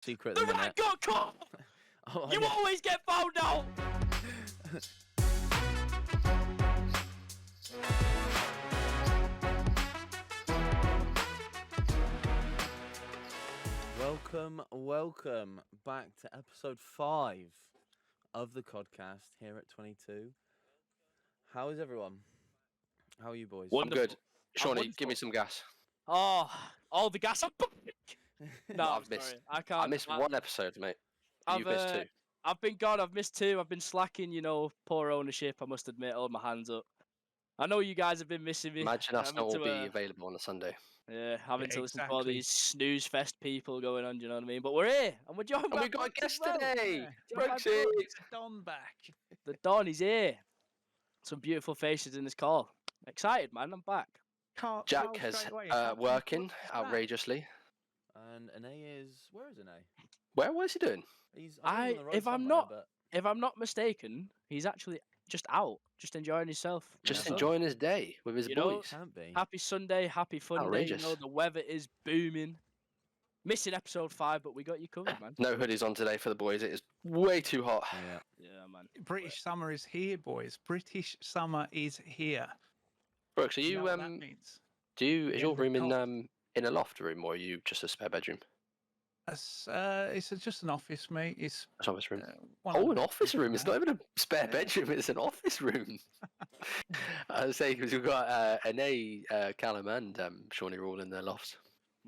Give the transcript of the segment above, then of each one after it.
secret The at the rat minute. got caught! Oh, You yeah. always get found out! Welcome back to episode 5 of the Codcast here at 22. How is everyone? How are you boys? I'm good. Shawnee, wonderful. give me some gas. Oh, all the gas. No, I'm I've missed. sorry. I can't. I missed one episode, mate. You've missed two. I've been gone. I've missed 2. I've been slacking. Poor ownership. I must admit, hold my hands up. I know you guys have been missing me. Imagine us having not all to, be available on a Sunday. Yeah, having to listen to all exactly. these snooze fest people going on. Do you know what I mean? But we're here, and we're joined And by we got a Brooks as guest well. today. Joined by Brooksy. Brooks. Don back. The Don is here. Some beautiful faces in this call. Excited, man. I'm back. Jack has working outrageously. And Ane is... Where is Ane? What is he doing? He's on the road If I'm somewhere, not- but... If I'm not mistaken, he's actually just out, just enjoying himself. Just Yeah. enjoying his day with his You know, boys. Can't be. Happy Sunday, happy fun day. Outrageous. The weather is booming. Missing episode 5, but we got you covered, man. No hoodies on today for the boys. It is way too hot. Yeah. Yeah, man. British summer is here, boys. British summer is here. Brooks, are You you know what that means? is Yeah, your room the in a loft room or are you just a spare bedroom? It's just an office, mate. It's That's office room. one of Oh, the an best office room. It's not around. even a spare bedroom. It's an office room. I was saying because we've got Ane, Callum, and Shawnee are all in their lofts.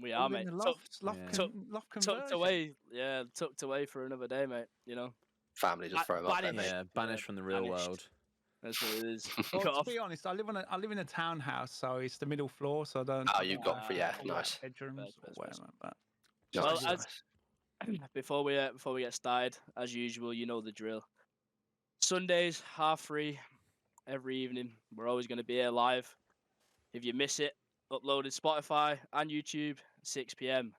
We All are, in mate. the loft, loft, Yeah. loft Tucked conversion. away. Yeah, tucked away for another day, mate. Family just throw them up there, banished. mate. Yeah, banished from the real Banished. world. That's what it is. Well, Cut to off. be honest, I live in a townhouse, so it's the middle floor, so I don't. Oh, you've got yeah, nice. bedrooms Best, or best, whatever. But Well, Nice, as- nice. Before we get started, as usual, you know the drill. Sundays, 3:30 every evening. We're always going to be here live. If you miss it, uploaded Spotify and YouTube, 6 p.m.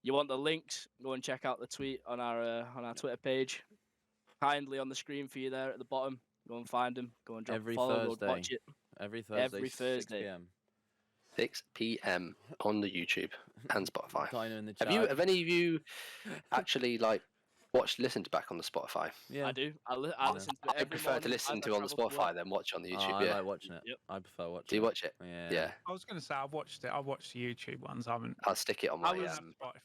You want the links? Go and check out the tweet on our Twitter page. Kindly on the screen for you there at the bottom. Go and find them. Go and drop Every a follow. Go Thursday. and watch it. Every Thursday, Every 6 Thursday. p.m. 6 p.m. on the YouTube and Spotify. Dino in the chat. Have any of you actually listened back on the Spotify? Yeah. I do. I listen to it I every prefer morning to listen as to I on the travel to Spotify work. than watch on the Oh, YouTube. I yeah. like watching it. Yep. I prefer watching Do you watch it? Yeah. Yeah. I was going to say I've watched it. I've watched the YouTube ones. I haven't. I'll stick it on I my. was-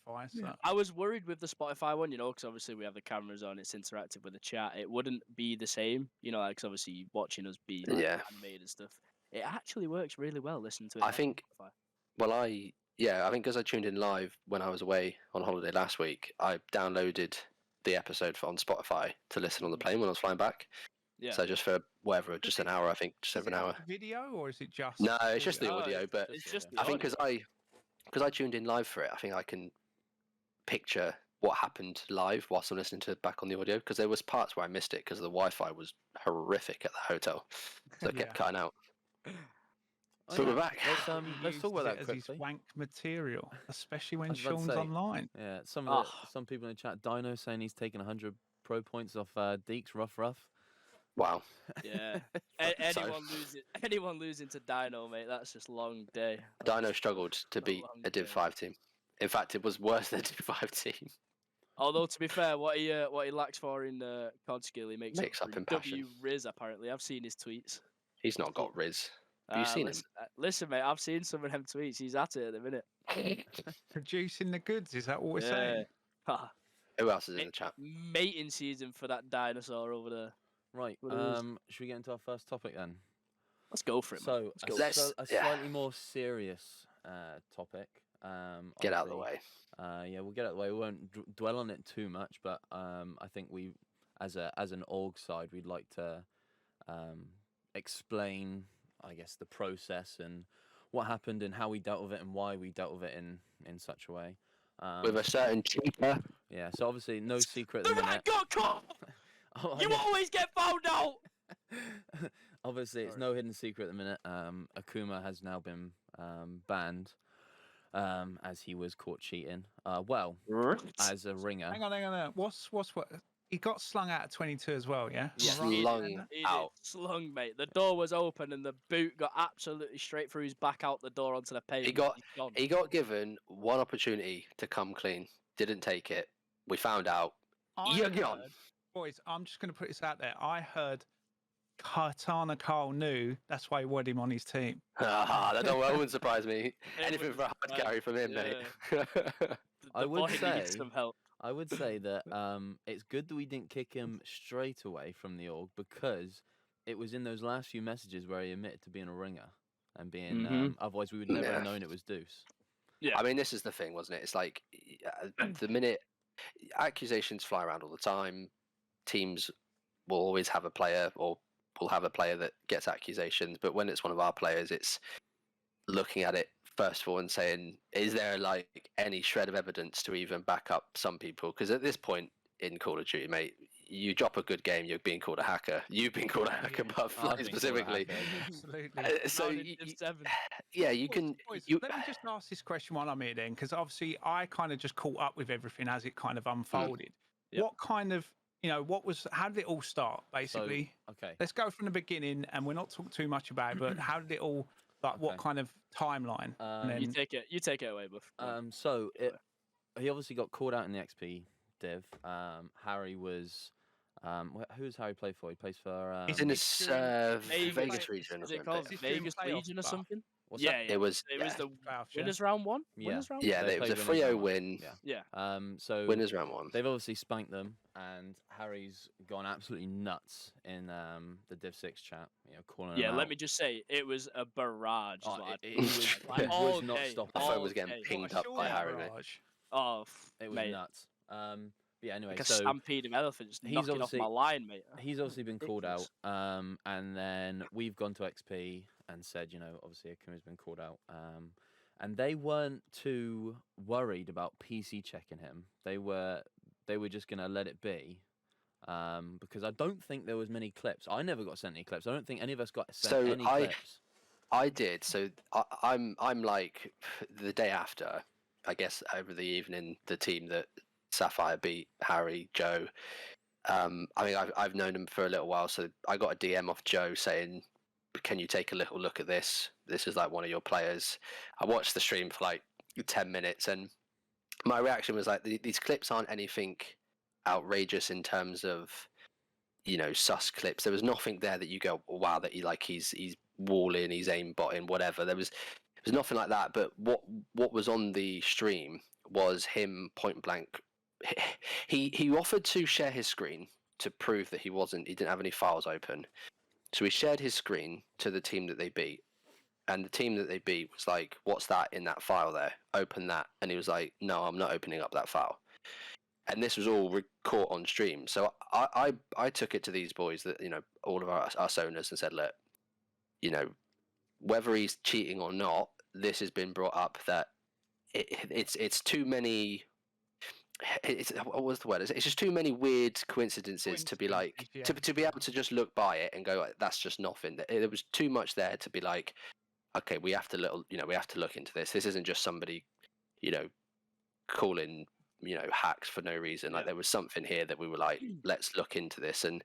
Spotify. So. I was worried with the Spotify one, because obviously we have the cameras on, it's interactive with the chat. It wouldn't be the same, because obviously watching us be Yeah. animated and stuff. It actually works really well listening to it. I on think- Spotify. Well, I think because I tuned in live when I was away on holiday last week, I downloaded the episode on Spotify to listen on the plane when I was flying back. Yeah. So just for whatever, just an hour, I think, just over an hour. Video or is it just? No, it's just the No, audio, but it's just the I think audio. because I tuned in live for it, I think I can picture what happened live whilst I'm listening to it back on the audio. Because there was parts where I missed it because the Wi-Fi was horrific at the hotel, so it kept Yeah. cutting out. Oh, So yeah. we're back. Let's talk about that as his quickly. wank material, especially when I was about to Sean's say. online. Yeah, some Ah. some people in the chat. Dino saying he's taken 100 pro points off Deeks rough. Wow. Yeah. So- anyone losing to Dino, mate, that's just long day. Dino struggled to beat long a Div day. 5 team. In fact, it was worse than a Div 5 team. Although to be fair, what he lacks for in COD skill, he makes Makes up up for in passion. W Riz apparently. I've seen his tweets. He's not got Riz. Have you seen him? Listen, mate, I've seen some of them tweets. He's at it at the minute. Producing the goods. Is that what we're saying? Ha. Who else is in the chat? Mating season for that dinosaur over there. Right. What it is. Should we get into our first topic then? Let's go for it, man. So, Let's go. Let's- a yeah. slightly more serious topic. Get out of the way. Yeah, we'll get out of the way. We won't dwell on it too much, but I think we, as an org side, we'd like to explain, I guess, the process and what happened and how we dealt with it and why we dealt with it in such a way. With a certain cheaper. Yeah, so obviously no secret The at the rat minute. got caught! Oh, You yeah. always get found out! Obviously, it's no hidden secret at the minute. Akuma has now been banned as he was caught cheating. As a ringer. Hang on. What's what? He got slung out at 22 as well, yeah? Yeah. Am I right? Slung He did. out. Slung, mate. The door was open and the boot got absolutely straight through his back out the door onto the pavement. He got He's gone. he got given one opportunity to come clean. Didn't take it. we found out. You're gone. Boys, I'm just going to put this out there. I heard Katana Carl knew that's why he wanted him on his team. That wouldn't surprise me. Anything for a hard carry from him, mate. I would say needs some help. I would say that it's good that we didn't kick him straight away from the org, because it was in those last few messages where he admitted to being a ringer and being. Otherwise, we would never have known it was Deuce. Yeah. I mean, this is the thing, wasn't it? It's like the minute accusations fly around all the time, teams will always have a player, or will have a player that gets accusations. But when it's one of our players, it's looking at it first of all and saying, is there like any shred of evidence to even back up some people? Because at this point in Call of Duty, mate, you drop a good game, you're being called a hacker. You've been called a hacker, but specifically. Absolutely. So you can. Boys, let me just ask this question while I'm here then, because obviously I kind of just caught up with everything as it kind of unfolded. What kind of, how did it all start, basically? So, okay. Let's go from the beginning, and we're not talking too much about it, but how did it all, like, what kind of timeline? You take it away, Buff. So he obviously got called out in the XP div. Harry was, who does Harry play for? He plays for. He's in this Vegas region. Is it called Vegas region or something? It was the winners round one. It was a 3-0 win. Yeah. So winners round one. They've obviously spanked them, and Harry's gone absolutely nuts in the Div 6 chat. Calling them out. Let me just say, it was a barrage. It was not stopping. My phone was getting pinged up by Harry. Oh, it was nuts. Yeah, anyway, like a so stampede of elephants knocking off my line, mate. He's obviously been called out, and then we've gone to XP and said, obviously Akuma's been called out, and they weren't too worried about PC checking him. They were just gonna let it be, because I don't think there was many clips. I never got sent any clips. I don't think any of us got sent any clips. I did. So I'm like the day after, I guess over the evening, the team that Sapphire beat, Harry, Joe. I mean, I've known him for a little while, so I got a DM off Joe saying, "Can you take a little look at this? This is like one of your players." I watched the stream for like 10 minutes, and my reaction was like, "These clips aren't anything outrageous in terms of, sus clips. There was nothing there that you go, wow, that he's walling, he's aimbotting, whatever. There was nothing like that. But what was on the stream was him point blank. He offered to share his screen to prove that he didn't have any files open. So he shared his screen to the team that they beat, and the team that they beat was like, "What's that in that file there? Open that." And he was like, "No, I'm not opening up that file." And this was all caught on stream. So I took it to these boys, that all of us owners, and said, "Look, whether he's cheating or not, this has been brought up that it's too many." What was the word? It's just too many weird coincidences to be like to be able to just look by it and go, that's just nothing. There was too much there to be like, okay, we have to look into this. This isn't just somebody, calling hacks for no reason. Like there was something here that we were like, let's look into this. And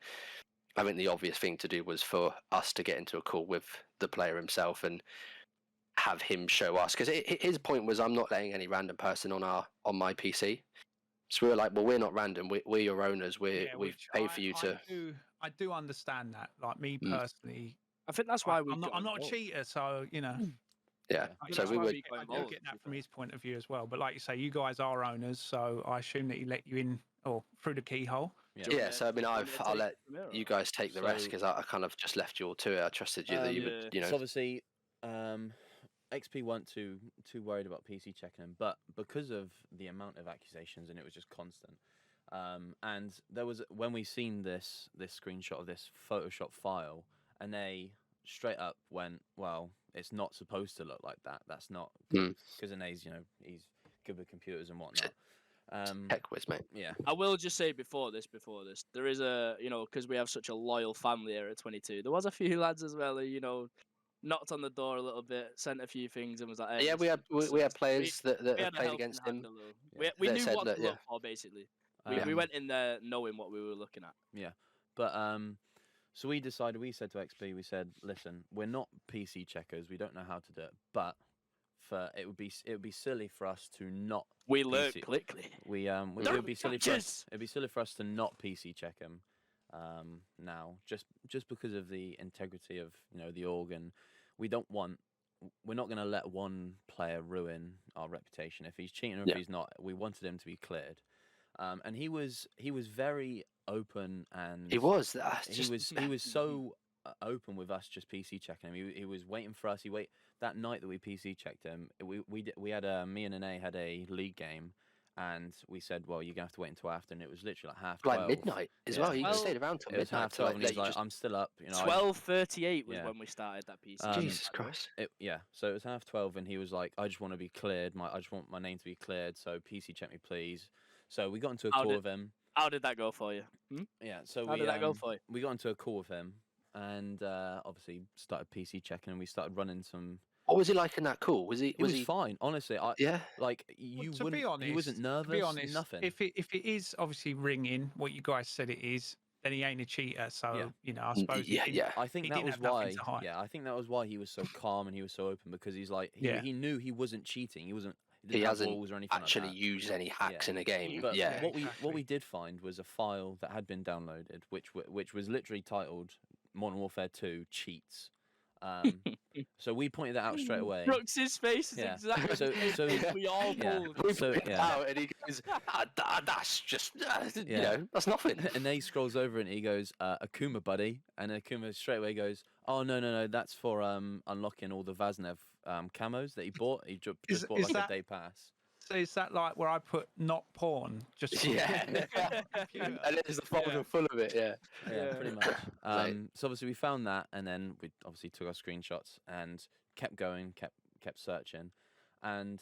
I think the obvious thing to do was for us to get into a call with the player himself and have him show us, because his point was, I'm not letting any random person on my PC. So we were like, well, we're not random. We're your owners. We've paid for you to. I do understand that. Like me personally, I think that's why I'm not a cheater. So Yeah. So we would. I do get that from his point of view as well. But like you say, you guys are owners, so I assume that he let you in or through the keyhole. Yeah. So I mean, I'll let you guys take the rest, because I kind of just left you all to it. I trusted you that you would. So obviously, XP weren't too worried about PC checking him, but because of the amount of accusations, and it was just constant. And there was, when we seen this screenshot of this Photoshop file, and they straight up went, well, it's not supposed to look like that. That's not, because Anae's, he's good with computers and whatnot. Tech whiz, mate. Yeah. I will just say before this, there is a, because we have such a loyal family here at 22, there was a few lads as well who, knocked on the door a little bit, sent a few things, and was like, hey, yeah, we had players that have played against him. We knew what to look for, basically. We went in there knowing what we were looking at. Yeah, but so we said to XP, we said, listen, we're not PC checkers, we don't know how to do it, but for it would be silly for us to not. We learned PC. quickly. It would be silly for us. It'd be silly for us to not PC check him. Now, just because of the integrity of the org, and we're not going to let one player ruin our reputation. If he's cheating or if he's not, we wanted him to be cleared. And he was very open, and He was so open with us just PC checking him. He was waiting for us. That night that we PC checked him. We had me and Ane had a league game. And we said, well, you're going to have to wait until after. And it was literally like 12:30. Like midnight as well. He stayed around till midnight. It was 12:30, and he's like, I'm still up. 12:38 was when we started that PC. Jesus Christ. So it was 12:30, and he was like, I just want to be cleared. I just want my name to be cleared. So PC check me, please. So we got into a call with him. How did that go for you? Yeah. So how did that go for you? We got into a call with him, and obviously started PC checking, and we started running some. What was he like in that call? Was he fine, honestly. Like you to wouldn't. Be honest, he wasn't nervous. To be honest, nothing. If it is obviously ringing what you guys said it is, then he ain't a cheater. So I suppose. I think that was why. Yeah, I think that was why he was so calm and he was so open, because he's like he knew he wasn't cheating. He wasn't. He hasn't balls or anything actually like that. used any hacks in a game. But what we did find was a file that had been downloaded, which was literally titled Modern Warfare 2 Cheats. So we pointed that out straight away. Brooks's face is exactly so we all pulled. Out and he goes, that's just that's nothing. And then he scrolls over and he goes, Akuma buddy, and Akuma straight away goes, oh no, that's for unlocking all the Vaznev camos that he bought. He just bought like a day pass. So is that like where I put not porn? Just and there's the folder full of it. Yeah, pretty much. So obviously we found that, and then we obviously took our screenshots and kept going, kept searching, and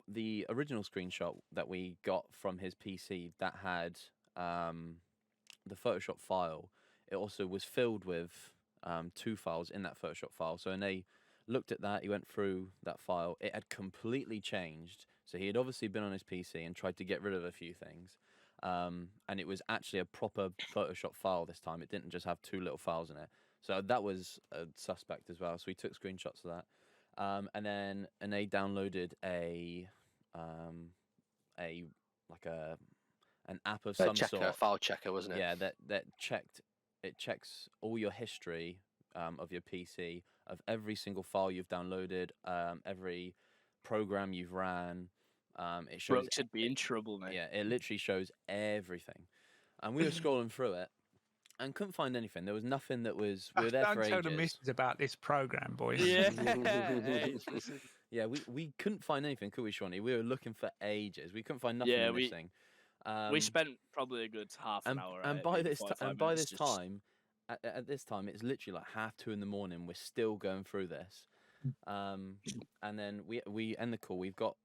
the original screenshot that we got from his PC that had the Photoshop file, it also was filled with 2 files in that Photoshop file. So when they looked at that, he went through that file. It had completely changed. So he had obviously been on his PC and tried to get rid of a few things. And it was actually a proper Photoshop file this time. It didn't just have 2 little files in it. So that was a suspect as well. So we took screenshots of that. And they downloaded an app of some sort. A file checker, wasn't it? Yeah, that checks all your history of your PC, of every single file you've downloaded, every program you've ran. It shows. Brooks should be in trouble, mate. Yeah, it literally shows everything. And we were scrolling through it and couldn't find anything. There was nothing that was. We were there for ages. Don't tell the missus about this program, boys. Yeah. Yeah, we couldn't find anything, could we, Shawnee? We were looking for ages. We couldn't find nothing missing. We spent probably a good half an hour. And by this time, at this time, it's literally like 2:30 in the morning. We're still going through this. And then we end the call. We've got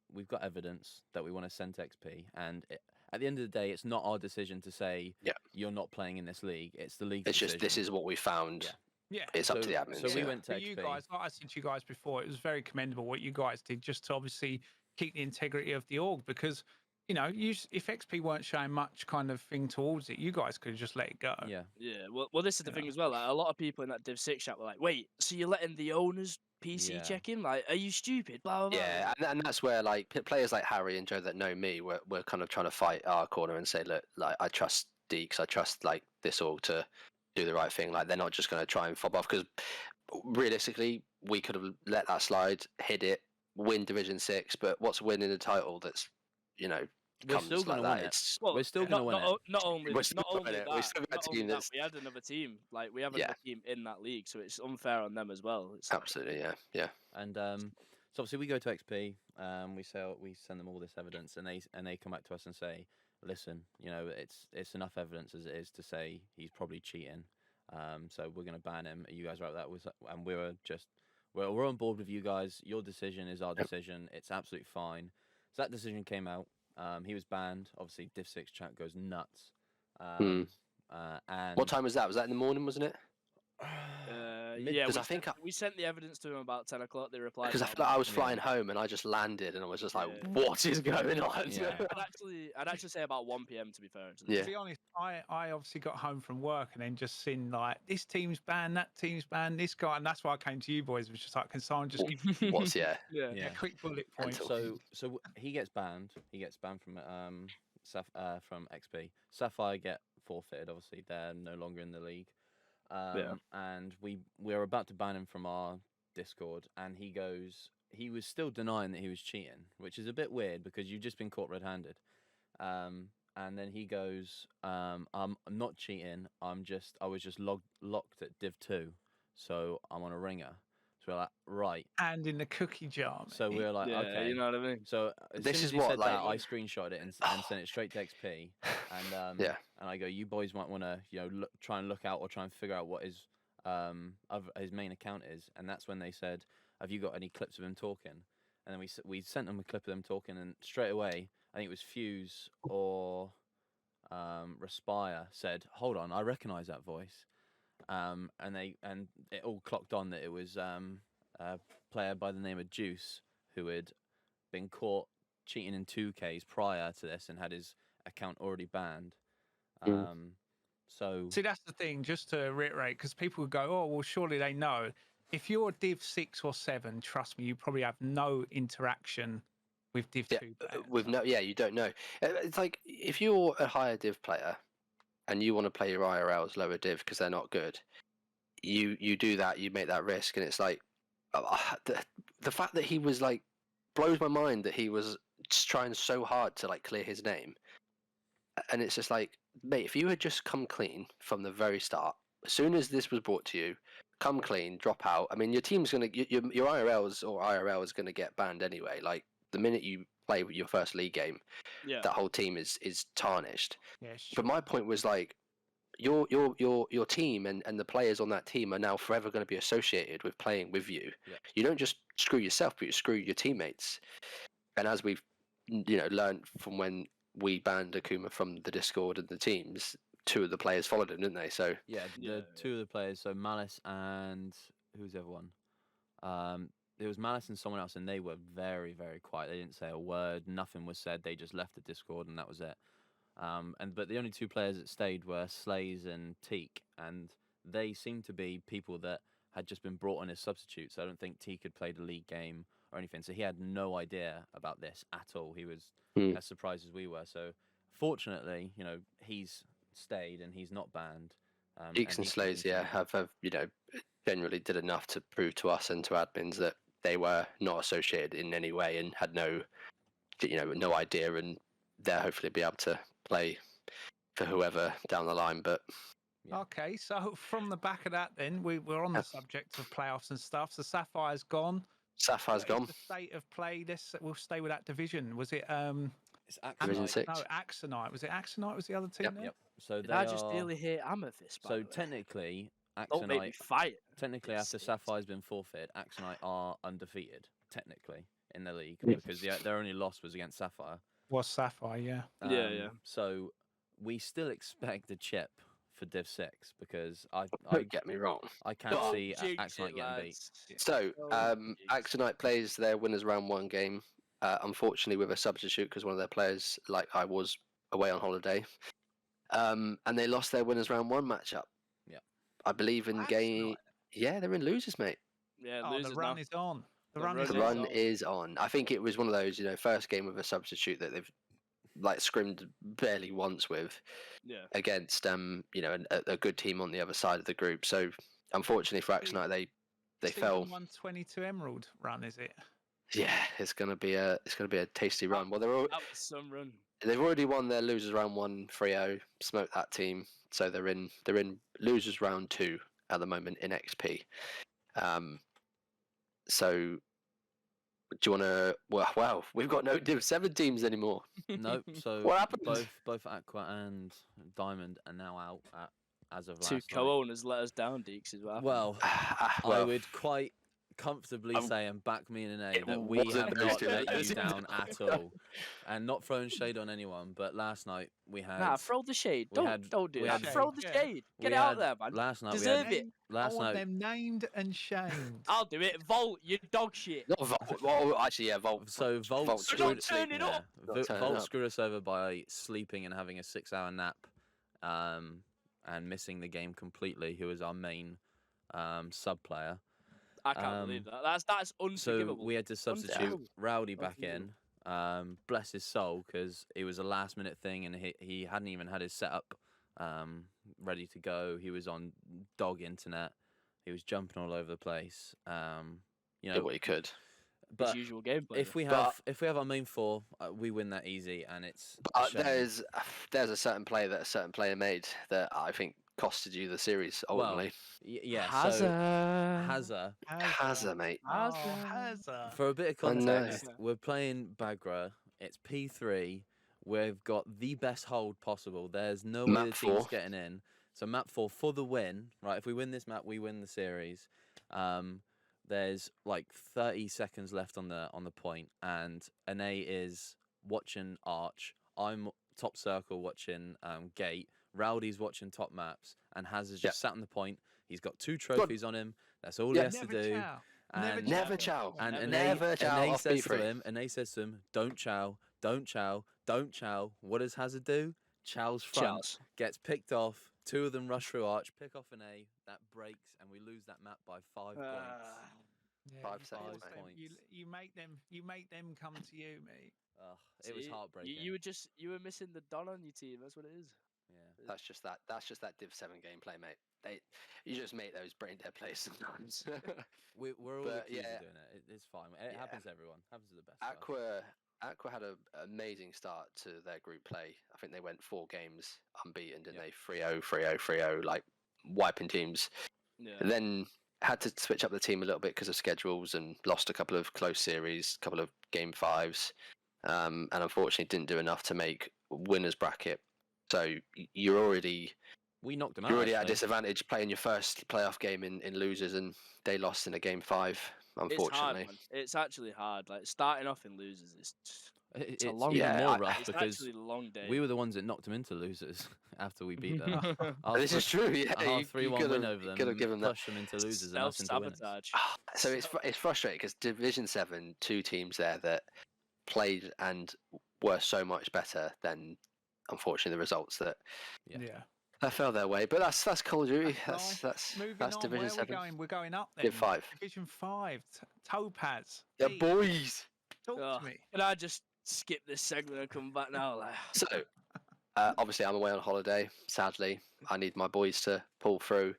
evidence that we want to send to XP, and at the end of the day, it's not our decision to say you're not playing in this league. It's the league's decision. Just this is what we found. Yeah, it's up to the admin. So we went to XP. You guys, like I said to you guys before, it was very commendable what you guys did, just to obviously keep the integrity of the org, because if XP weren't showing much kind of thing towards it, you guys could have just let it go. Yeah. Well, this is the thing as well. Like, a lot of people in that Div 6 chat were like, "Wait, so you're letting the owners PC check him? Like, are you stupid?" Blah blah blah. Yeah, and that's where like players like Harry and Joe that know me were kind of trying to fight our corner and say, look, like I trust Deeks, I trust like this org to do the right thing. Like they're not just going to try and fob off, because realistically we could have let that slide, hit it, win Division 6, but what's winning the title that's we're still going to win it. We're still going to win it. Not only that, we had another team. Like we have another team in that league, so it's unfair on them as well. Absolutely, yeah. And so obviously we go to XP. We send them all this evidence, and they come back to us and say, listen, it's enough evidence as it is to say he's probably cheating. So we're going to ban him. You guys are right with that? And we're on board with you guys. Your decision is our decision. It's absolutely fine. So that decision came out. He was banned. Obviously, Div 6 chat goes nuts. And what time was that? Was that in the morning, wasn't it? yeah, 'cause we I think sent, we sent the evidence to him about 10 o'clock. They replied. because I about feel like I was Yeah. flying home and I just landed and I was just like, Yeah. what is going on? Yeah. I'd actually say about 1 p.m. to be fair. To Yeah. To be honest, I obviously got home from work and then just seen like this team's banned, that team's banned, this guy, and that's why I came to you boys. It was just like, can someone just What's yeah? yeah. a quick bullet point? Mental. So he gets banned. He gets banned from from XP. Sapphire get forfeited. Obviously, they're no longer in the league. And we're about to ban him from our Discord, and he was still denying that he was cheating, which is a bit weird because you've just been caught red-handed. And then he goes, I'm not cheating. I was just locked at Div 2, so I'm on a ringer. So we're like, right. And in the cookie jar. So mate. we're like, Yeah, okay. you know what I mean. So as This soon is as he what, said like- that, I screenshot it and sent it straight to XP. And Yeah. and I go, you boys might want to try and look out or try and figure out what his main account is. And that's when they said, have you got any clips of him talking? And then we sent them a clip of them talking, and straight away, I think it was Fuse or Respire said, hold on, I recognise that voice. And it all clocked on that it was a player by the name of Juice who had been caught cheating in 2Ks prior to this and had his account already banned. So See, that's the thing, just to reiterate, because people would go, oh, well, surely they know. If you're Div 6 or 7, trust me, you probably have no interaction with Div 2 players. With no, yeah, you don't know. It's like if you're a higher div player and you want to play your IRLs lower div because they're not good, you do that, you make that risk, and it's like the fact that he was like blows my mind that he was just trying so hard to like clear his name, and it's just like, mate, if you had just come clean from the very start, as soon as this was brought to you, come clean, drop out. I mean, your team's gonna your IRLs or IRL is gonna get banned anyway. Like the minute you play your first league game, Yeah. that whole team is tarnished. Yeah, But my point was like, your team and the players on that team are now forever going to be associated with playing with you. Yeah. You don't just screw yourself, but you screw your teammates. And as we've learned from when we banned Akuma from the Discord and the teams, 2 of the players followed him, didn't they? So yeah, the 2 of the players, so Malice and who's the other one? There was Malice and someone else, and they were very, very quiet. They didn't say a word. Nothing was said. They just left the Discord, and that was it. But the only 2 players that stayed were Slays and Teak, and they seemed to be people that had just been brought on as substitutes. I don't think Teak had played a league game or anything, so he had no idea about this at all. He was as surprised as we were. So fortunately, he's stayed and he's not banned. Teaks and Slays, have generally did enough to prove to us and to admins that they were not associated in any way and had no idea, and they'll hopefully be able to play for whoever down the line. But Yeah. Okay, so from the back of that, then we're on the subject of playoffs and stuff. So Sapphire's gone. Sapphire's What is gone. the state of play. We'll stay with that division. Was it It's Division Axonite. 6. No, Axonite. Was it Axonite? Was the other team? Yep, there? Yep. So Did I just nearly hit Amethyst? By So the way? technically, Don't make me Axonite. fight. Technically, after Six. Sapphire's been forfeited, Axonite are undefeated. Technically, in the league, because their only loss was against Sapphire. Was Sapphire? Yeah. Yeah. So we still expect a chip for Div 6 because I Don't get me wrong. I can't Don't see jinx Axonite it, getting beat. lads. So, Don't jinx. Axonite plays their winners round 1 game, unfortunately with a substitute because one of their players, like I was, away on holiday, and they lost their winners round 1 matchup. Yeah. I believe in game. Axonite. Yeah, they're in losers, mate. Yeah, Oh, losers the run now. is on. The The run run is The is on. run on. is on. I think it was one of those, first game with a substitute that they've like scrimmed barely once with Yeah. against a good team on the other side of the group. So unfortunately for Axonite, they fell. 122 Emerald run, is it? Yeah, it's gonna be a tasty run. Well, That was some run. they've already won their losers round 1 3-0, smoked that team, so they're in losers round 2 at the moment in XP. So do you want to? Wow, we've got no Div 7 teams anymore. Nope. So What happened? both Aqua and Diamond are now out as of last 2 night. co-owners let us down, Deeks, as well. Well, I Well, would quite comfortably I'm- say and back me in an A It that we wasn't have those not two let players. you down at all, and not throwing shade on anyone. But last night we had. Nah, throw the shade. we Don't had- don't do we that. had- Throw the Yeah. shade. Get we it out had- there, man. Last night Deserve we it. had. I Last want night them named and shamed. I'll do it. Volt, you dog shit. Not Volt. Well, actually, yeah, Volt. So Volt Volt's So screwed, don't turn it up. Not Vol- turning Volt up. screwed us over by sleeping and having a 6-hour nap, and missing the game completely. Who was our main sub player. I can't believe that. That's So unforgivable. we had to substitute Unforgivable. Rowdy back in. Unforgivable. Bless his soul, because it was a last minute thing, and he hadn't even had his setup ready to go. He was on dog internet. He was jumping all over the place. You Did know, what he could. His but usual gameplay. if we have our main four, we win that easy, and it's a But shame. there's a certain play that a certain player made that I think costed you the series Well, ultimately. Yeah. Hazard. So Hazard. Hazard, mate. Oh, Hazard. Hazard. For a bit of I know. context, we're playing Bagra. It's P3. We've got the best hold possible. There's no way Map the team's 4. getting in. So map 4 for the win, right? If we win this map, we win the series. There's like 30 seconds left on the point, and Ane is watching Arch. I'm top circle watching Gate. Rowdy's watching top maps, and Hazard's just sat on the point. He's got 2 trophies on him. That's all he has to Never do. chow. And Never chow. and Never chow Ane off says to B3. him, don't chow, don't chow, don't chow. What does Hazard do? Chows front, Chows. gets picked off. 2 of them rush through Arch, pick off an A, that breaks, and we lose that map by 5 points. Yeah, 5 you seconds, force mate. them, Points. You make them come to you, mate. Ugh, it was See, heartbreaking. You were missing the Don on your team. That's what it is. Yeah. That's just that Div 7 gameplay, mate. You just make those brain dead plays sometimes. We're all But, accused yeah. of doing it. It's fine. It Yeah. happens to everyone. Happens to the best. of us. Aqua had an amazing start to their group play. I think they went 4 games unbeaten, didn't they? 3-0, 3-0, 3-0, like wiping teams. Yeah. And then had to switch up the team a little bit because of schedules and lost a couple of close series, a couple of game 5s, and unfortunately didn't do enough to make winners bracket. So you're already We knocked them out. you're already at a actually. disadvantage playing your first playoff game in losers, and they lost in a game 5. Unfortunately, It's hard, man. It's actually hard. Like starting off in losers, It's a long even day. more Yeah, rough it's because actually a long day. we were the ones that knocked them into losers after we beat them. Our this is fir- true. Yeah, our you 3-1 could win have over them, could have given that. pushed them into losers and us into winners. Self-sabotage. So it's frustrating because Division 7, 2 teams there that played and were so much better than, unfortunately, the results that Yeah. fell their way. But that's Call of Duty. That's That's Moving that's on, Division where 7. are we going? We're going up then. Div 5. Division 5. Topaz. The Pete, boys. Talk Ugh. to me. Can I just skip this segment and come back now? Like, So obviously I'm away on holiday. Sadly, I need my boys to pull through.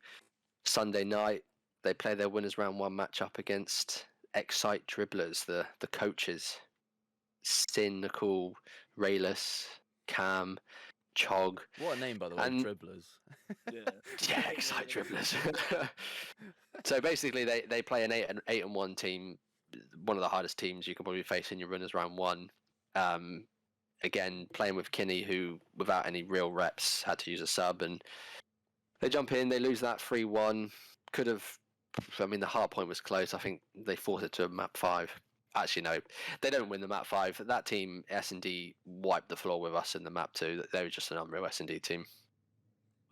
Sunday night they play their winners round 1 matchup against Excite Dribblers, the coaches. Sin, Nicole, Rayless, Cam, Chog. What a name, by the way, And- dribblers. yeah. Yeah, Excite Dribblers. So basically, they play an 8-1 team, one of the hardest teams you can probably face in your runners round 1. Again, playing with Kinney, who without any real reps had to use a sub, and they jump in, they lose that 3-1. Could have, I mean, the hard point was close. I think they forced it to a map 5. Actually, no, they don't win the map 5. That team, S&D, wiped the floor with us in the map 2. They were just an unreal S&D team.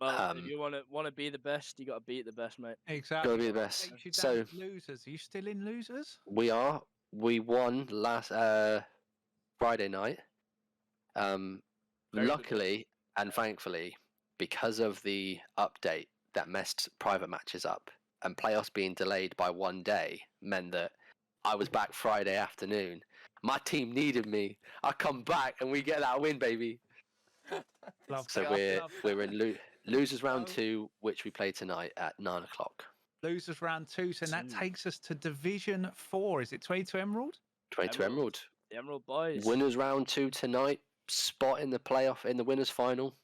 Well, if you want to be the best, you got to beat the best, mate. Exactly. Gotta be the best. Takes you down So to losers. Are you still in losers? we won last Friday night. Very good. Luckily and thankfully, because of the update that messed private matches up and playoffs being delayed by 1 day, meant that I was back Friday afternoon. My team needed me. I come back and we get that win, baby. Love So that. we're in losers round So- 2, which we play tonight at 9 o'clock. Losers round 2. So that Two. takes us to Division 4. Is it 22 Emerald? 22 Emerald. Emerald. The Emerald Boys. Winners round 2 tonight. Spot in the playoff in the winners final.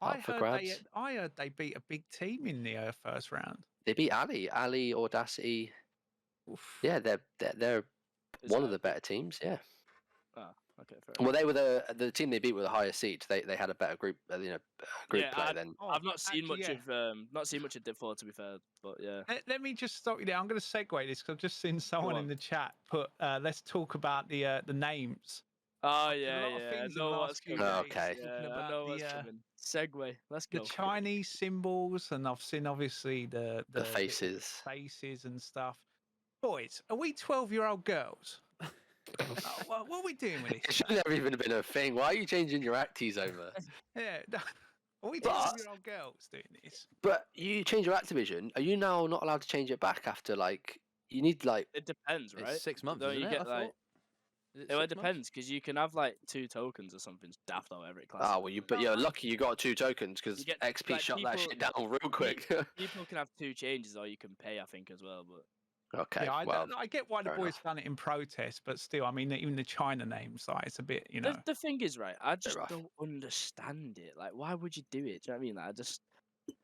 Up for grabs. I heard they beat a big team in the first round. They beat Ali, Audacity. Oof. Yeah, they're Is one that of the better teams. Yeah, Okay, fair. Well, they were the team they beat with the highest seed. They had a better group, group play than. Oh, I've not seen actually, much of Div 4 to be fair, but yeah. Let me just stop you there. I'm going to segue this because I've just seen someone in on. the chat put, let's talk about the names. Oh I've seen yeah, a lot of yeah. I things in the know last what's few coming. days Okay. talking Yeah, I about know what's coming. Segue. Let's the go. Chinese symbols, and I've seen obviously the faces. faces and stuff. Boys, are we 12-year-old girls? What are we doing with It this? should never even been a thing. Why are you changing your acties over? Yeah, are we But- 12-year-old girls doing this? But you change your Activision. Are you now not allowed to change it back after you need It depends, right? It's 6 months, Don't isn't you it? get I like? thought. Is It 6 months? depends because you can have like 2 tokens or something daft or whatever it class. Oh well, but you're lucky you got 2 tokens because You get, XP like, shut that people- shit down real quick. People can have 2 changes or you can pay, I think, as well. But Okay, Yeah, well, I get why the fair boys enough. done it in protest, but still, I mean, even the China names, like, it's a bit, the thing is, right? I just rough. don't understand it. Like, why would you do it? Do you know what I mean? Like,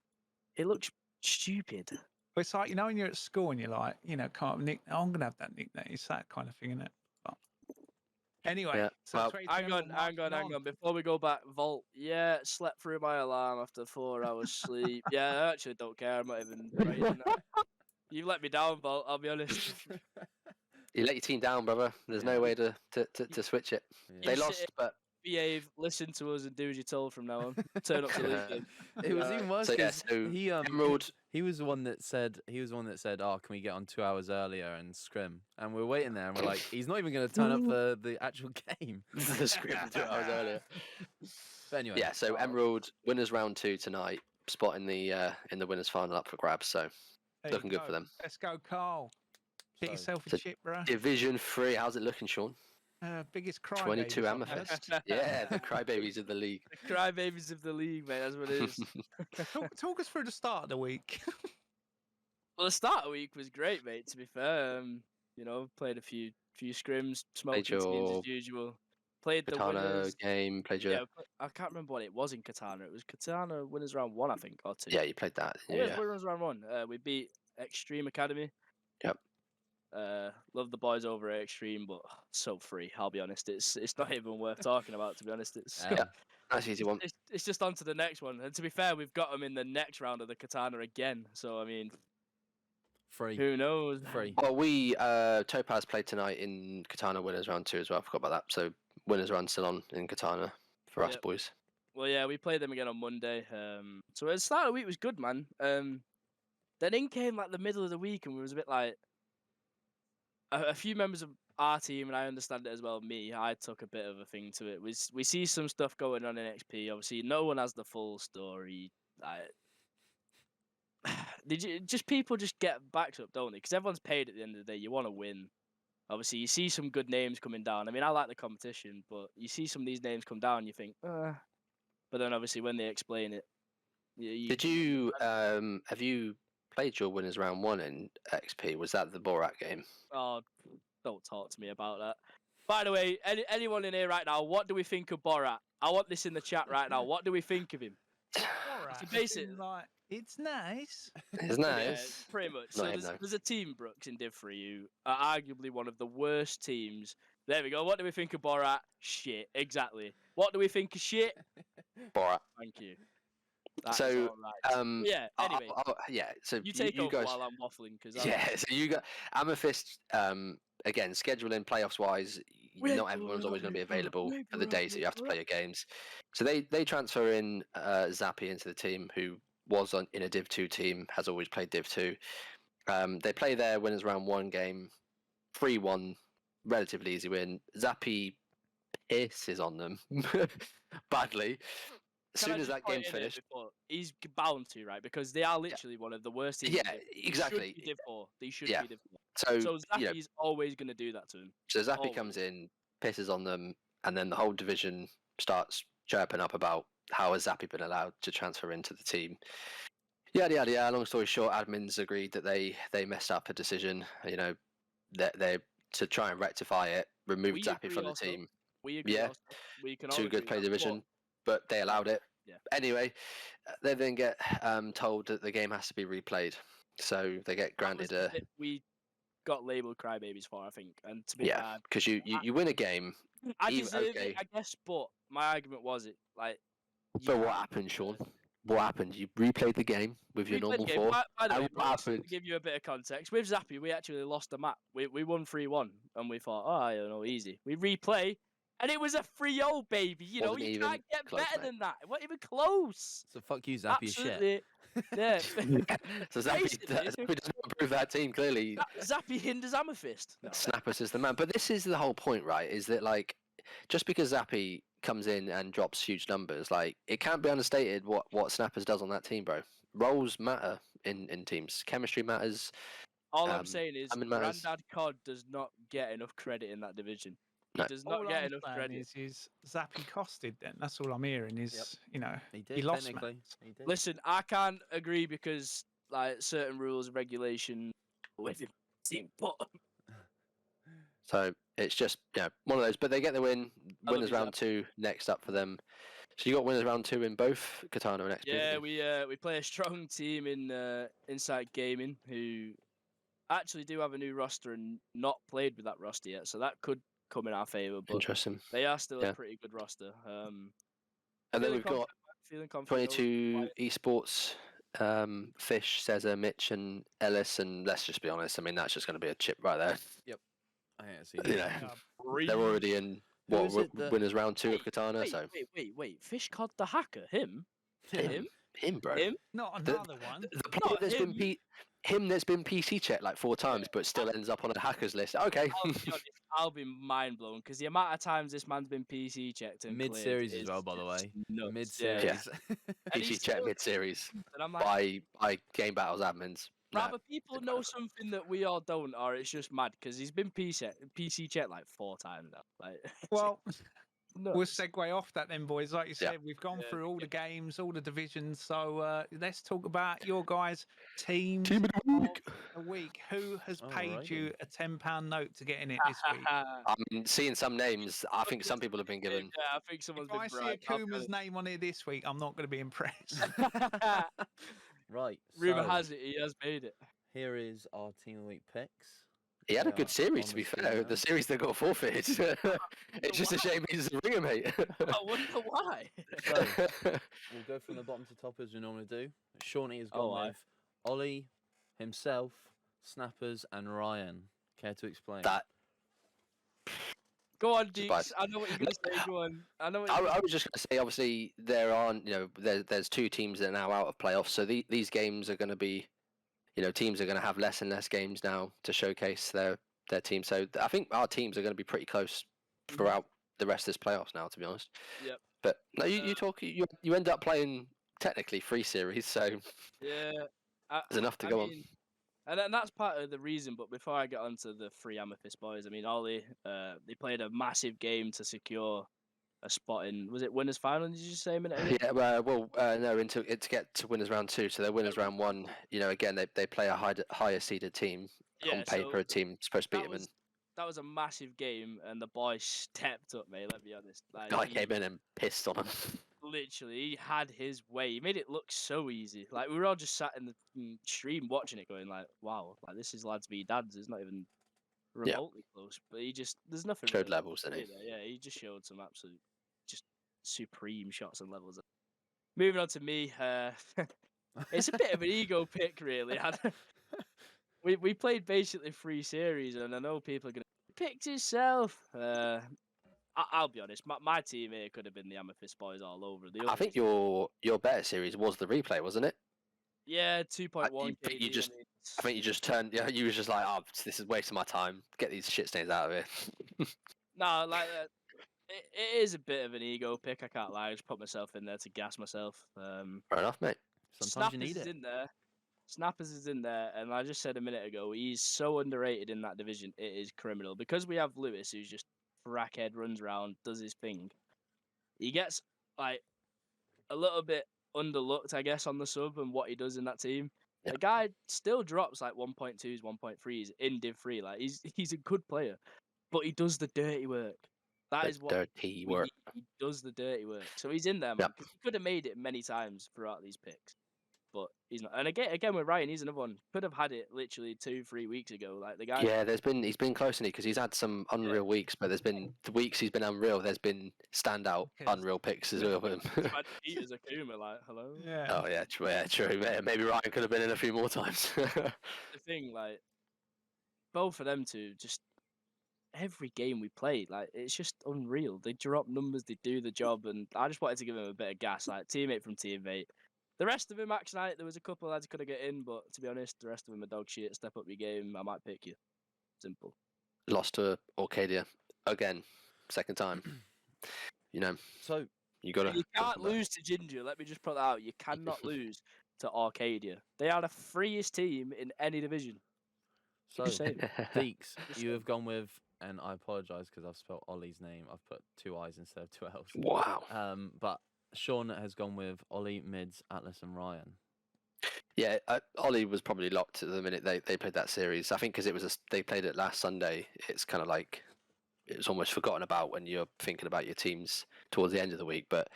it looks stupid. But it's like, when you're at school and you're like, can't nick. Oh, I'm gonna have that nickname. It's that kind of thing, isn't it? But anyway, Yeah, so well- 20 Hang General on, hang on, marching hang on. Before we go back, Vault. Yeah, slept through my alarm after 4 hours sleep. Yeah, I actually don't care. I'm not even writing that. You've let me down, Vault. I'll be honest. You let your team down, brother. There's no Yeah. way to switch it. Yeah. They You sit lost, but Behave, listen to us, and do as you're told from now on. Turn up to the game. It was even worse So, yeah, 'cause so he Emerald. he was the one that said "Oh, can we get on 2 hours earlier and scrim?" And we're waiting there, and we're like, "He's not even going to turn up for the actual game." The script 2 hours earlier. But anyway, Yeah, so Emerald winners round 2 tonight, spot in the winners final up for grabs. So There looking you good for go. them. Let's go, Carl. Get So- yourself a So chip, bro. Division 3, how's it looking, Sean? Biggest cry. 22 Amethyst. Yeah, the crybabies of the league. The crybabies of the league, mate. That's what it is. Talk us through the start of the week. Well, the start of the week was great, mate. To be fair, played a few scrims, smoking teams your as usual. Played the Katana winners. game, played your... Yeah, I can't remember what it was in Katana. It was Katana winners round 1, I think, or 2. Yeah, you played that. Yeah, Yeah. winners round 1. We beat Extreme Academy. Yep. Love the boys over at Extreme, but so free. I'll be honest, it's not even worth talking about. To be honest, it's Yeah. Nice easy one. it's just on to the next one. And to be fair, we've got them in the next round of the Katana again. So I mean, free. who knows? Free. Well, we Topaz played tonight in Katana winners round 2 as well. I forgot about that. So winners round still on in Katana for us Yep. boys. Well, yeah, we played them again on Monday. So at the start of the week was good, man. Then in came like the middle of the week, and we was a bit like a few members of our team, and I understand it as well. Me, I took a bit of a thing to it. We see some stuff going on in XP. Obviously, no one has the full story. People just get backed up, don't they? Because everyone's paid at the end of the day. You want to win. Obviously, you see some good names coming down. I mean, I like the competition, but you see some of these names come down, you think, But then obviously when they explain it, Did you have you played your winners round 1 in XP? Was that the Borat game? Oh, don't talk to me about that. By the way, anyone in here right now, what do we think of Borat? I want this in the chat right now. What do we think of him? Alright, So basically- it's like, it's nice. It's Yeah, nice. pretty much. Not So him, though. there's a team, Brooks, in Div 3 who are arguably one of the worst teams. There we go. What do we think of Borat? Shit, exactly. What do we think of shit? Borat. Thank you. That is So, all right. Yeah, anyway, yeah. So you take over guys, while I'm waffling. yeah. So you got Amethyst. Again, scheduling playoffs wise, not everyone's always going to be available for the days that you have to play your games. So they transfer in Zappy into the team, who was in a Div 2 team, has always played Div 2. They play their winners round 1 game, 3-1, relatively easy win. Zappy pisses on them badly. As Can I soon as just that point game's in there finished, before- he's bound to, right? Because they are literally one of the worst teams. in Yeah, Div 4. They exactly. should be Div 4. They should Yeah. be Div 4. so So you know, Zappy's always going to do that to him. so Zappy always. comes in, pisses on them, and then the whole division starts chirping up about how has Zappy been allowed to transfer into the team. Yada yada yada. Long story short, admins agreed that they messed up a decision. You know, they to try and rectify it, removed We Zappy agree from the also. team. We agree Yeah. also. We can all Too good agree play with that. division, but they allowed it. Yeah. Anyway, they then get told that the game has to be replayed, so they get That was granted the a bit we got labelled crybabies for, I think. And to be Yeah, fair, because you win a game. I even- deserve okay. it, I guess. But my argument was it like. you But what can't- happened, Sean? What happened? You replayed the game with your We played normal the game. four. By the and way, what bro, just to happened? give you a bit of context, with Zappy, we actually lost the map. We won 3-1, and we thought, oh, I don't know, easy. We replay, and it was a 3-0, baby. You know, Wasn't you even can't get close, better mate. than that. It wasn't even close. So fuck you, Zappy, is shit. Absolutely. Yeah. So Zappy Basically. doesn't improve that team. Clearly, Zappy hinders Amethyst. No, Snappers is the man. But this is the whole point, right? Is that like just because Zappy comes in and drops huge numbers, like it can't be understated what Snappers does on that team, bro. Roles matter in teams. Chemistry matters. all I'm saying is, timing matters. Grandad COD does not get enough credit in that division. He No. does not All get I'm enough saying credit. is Zappy costed then. That's all I'm hearing is, you know, He he did, lost technically. maps. He did. Listen, I can't agree because like certain rules and regulation with him team, but So it's just one of those. But they get the win. I love Winners you, round 2 next up for them. So you got winners round 2 in both Katana and XP. yeah, haven't you? we play a strong team in Insight Gaming who actually do have a new roster and not played with that roster yet, so that could come in our favour. But Interesting. they are still Yeah. a pretty good roster. And then feeling we've got feeling confident. 22 esports. Fish, Cesar, Mitch, and Ellis, and let's just be honest. I mean, that's just going to be a chip right there. I ain't seen You it. know, they're already in Who is it that- winners round 2 of Katana. So Wait! Fish called the hacker him? Him. him, bro. Him? Not The- another one. The player Not that's him. been him that's been PC checked like 4 times, but still ends up on a hackers list. Okay. I'll be honest, I'll be mind blown because the amount of times this man's been PC checked and Mid cleared series as is well, by the just way. nuts. Mid Yeah. series. And he's PC checked still- mid series And I'm like, by Game Battles admins. Nah, rather people know something that we all don't, or it's just mad because he's been PC checked like 4 times now. Like, Well, nuts. we'll segue off that then, boys. Like you Yeah. said, we've gone Yeah, through all the games, all the divisions. So let's talk about your guys' teams Team of the of week. the week. Who has paid Alrighty. you a £10 note to get in it this week? I mean, seeing some names, I think some people have been given. Yeah, I think someone's If I been see a bribed. I'll be Kuma's name on it this week, I'm not going to be impressed. honest. Right. Rumor so has it he has made it. here is our Team of the Week picks. He had a Yeah, good series, on to the be screen fair. now. The series that got forfeited. It's just a shame he's a ringer, mate. I wonder why. So we'll go from the bottom to top as we normally do. Shawnee has gone Oh, aye. with Ollie, himself, Snappers, and Ryan. Care to explain? that Go on, Goodbye. Deeks. I know what you're gonna say. Go on. I know what I, you're I was just going to say, obviously, there aren't, there's 2 teams that are now out of playoffs, so these games are going to be, teams are going to have less and less games now to showcase their team. So I think our teams are going to be pretty close throughout the rest of this playoffs now, to be honest. Yep. But no, you end up playing technically 3 series, so Yeah. there's enough to I go mean, and that's part of the reason. But before I get onto the 3 Amethyst boys, I mean, Ollie, they played a massive game to secure a spot in. Was it winners final? Did you say a minute ago? Yeah, no, to get to winners round 2, so they're winners round 1. Again, they play a higher seeded team. On paper, so a team supposed to beat them, that was a massive game, and the boy stepped up, mate. Let me be honest. Like, and I he came in and pissed on them. literally, he had his way. He made it look so easy. Like we were all just sat in the stream watching it, going like, "Wow, like this is lads v dads. It's not even Yeah. remotely close." But there's nothing. Showed really levels, to didn't say there. Yeah, he just showed some absolute, just supreme shots and levels. Moving on to me, it's a bit of an ego pick, really. We played basically 3 series, and I know people are gonna picked himself. I'll be honest, my team here could have been the Amethyst boys all over. The I think others- your better series was the replay, wasn't it? yeah, 2.1. you KD, just- mean, I think you just turned. Yeah, you was just like, oh, this is wasting my time. Get these shit stains out of here. no, like it is a bit of an ego pick. I can't lie. I just put myself in there to gas myself. Fair enough, mate. Sometimes you Snappers need is it. in there. Snappers is in there, and I just said a minute ago, he's so underrated in that division. It is criminal because we have Lewis, who's just crackhead, runs around, does his thing. He gets like a little bit underlooked, I guess, on the sub and what he does in that team. Yeah. The guy still drops like 1.2s, 1.3s in Div 3. Like he's a good player, but he does the dirty work. That The is what dirty we work. need. He does the dirty work. So he's in there, Yeah. man. 'Cause he could have made it many times throughout these picks. but he's not. And again with Ryan, he's another one. Could have had it literally 2-3 weeks ago. Like the guy. Yeah, he's been close, isn't he? Because he's had some unreal weeks, but there's been the weeks he's been unreal. There's been standout Yes. unreal picks as well of him. He's had Peters Akuma, like hello. Yeah. Oh yeah, true. Maybe Ryan could have been in a few more times. The thing, like, both of them two, just every game we played, like, it's just unreal. They drop numbers, they do the job, and I just wanted to give him a bit of gas, like, teammate from teammate. The rest of him, Max Knight, there was a couple lads could have got in, but to be honest, the rest of them are dog shit. Step up your game, I might pick you. Simple. Lost to Arcadia again, second time. You know, So you got to. You can't lose to Ginger. Let me just put that out. You cannot lose to Arcadia. They are the freest team in any division. so Just saying. Deeks, Just you have saying. gone with, and I apologise because I've spelled Ollie's name. I've put 2 I's instead of 2 L's. Wow. But Sean has gone with Ollie, Mids, Atlas, and Ryan. Yeah, Ollie was probably locked at the minute they played that series. I think because they played it last Sunday. It's kind of like it was almost forgotten about when you're thinking about your teams towards the end of the week. But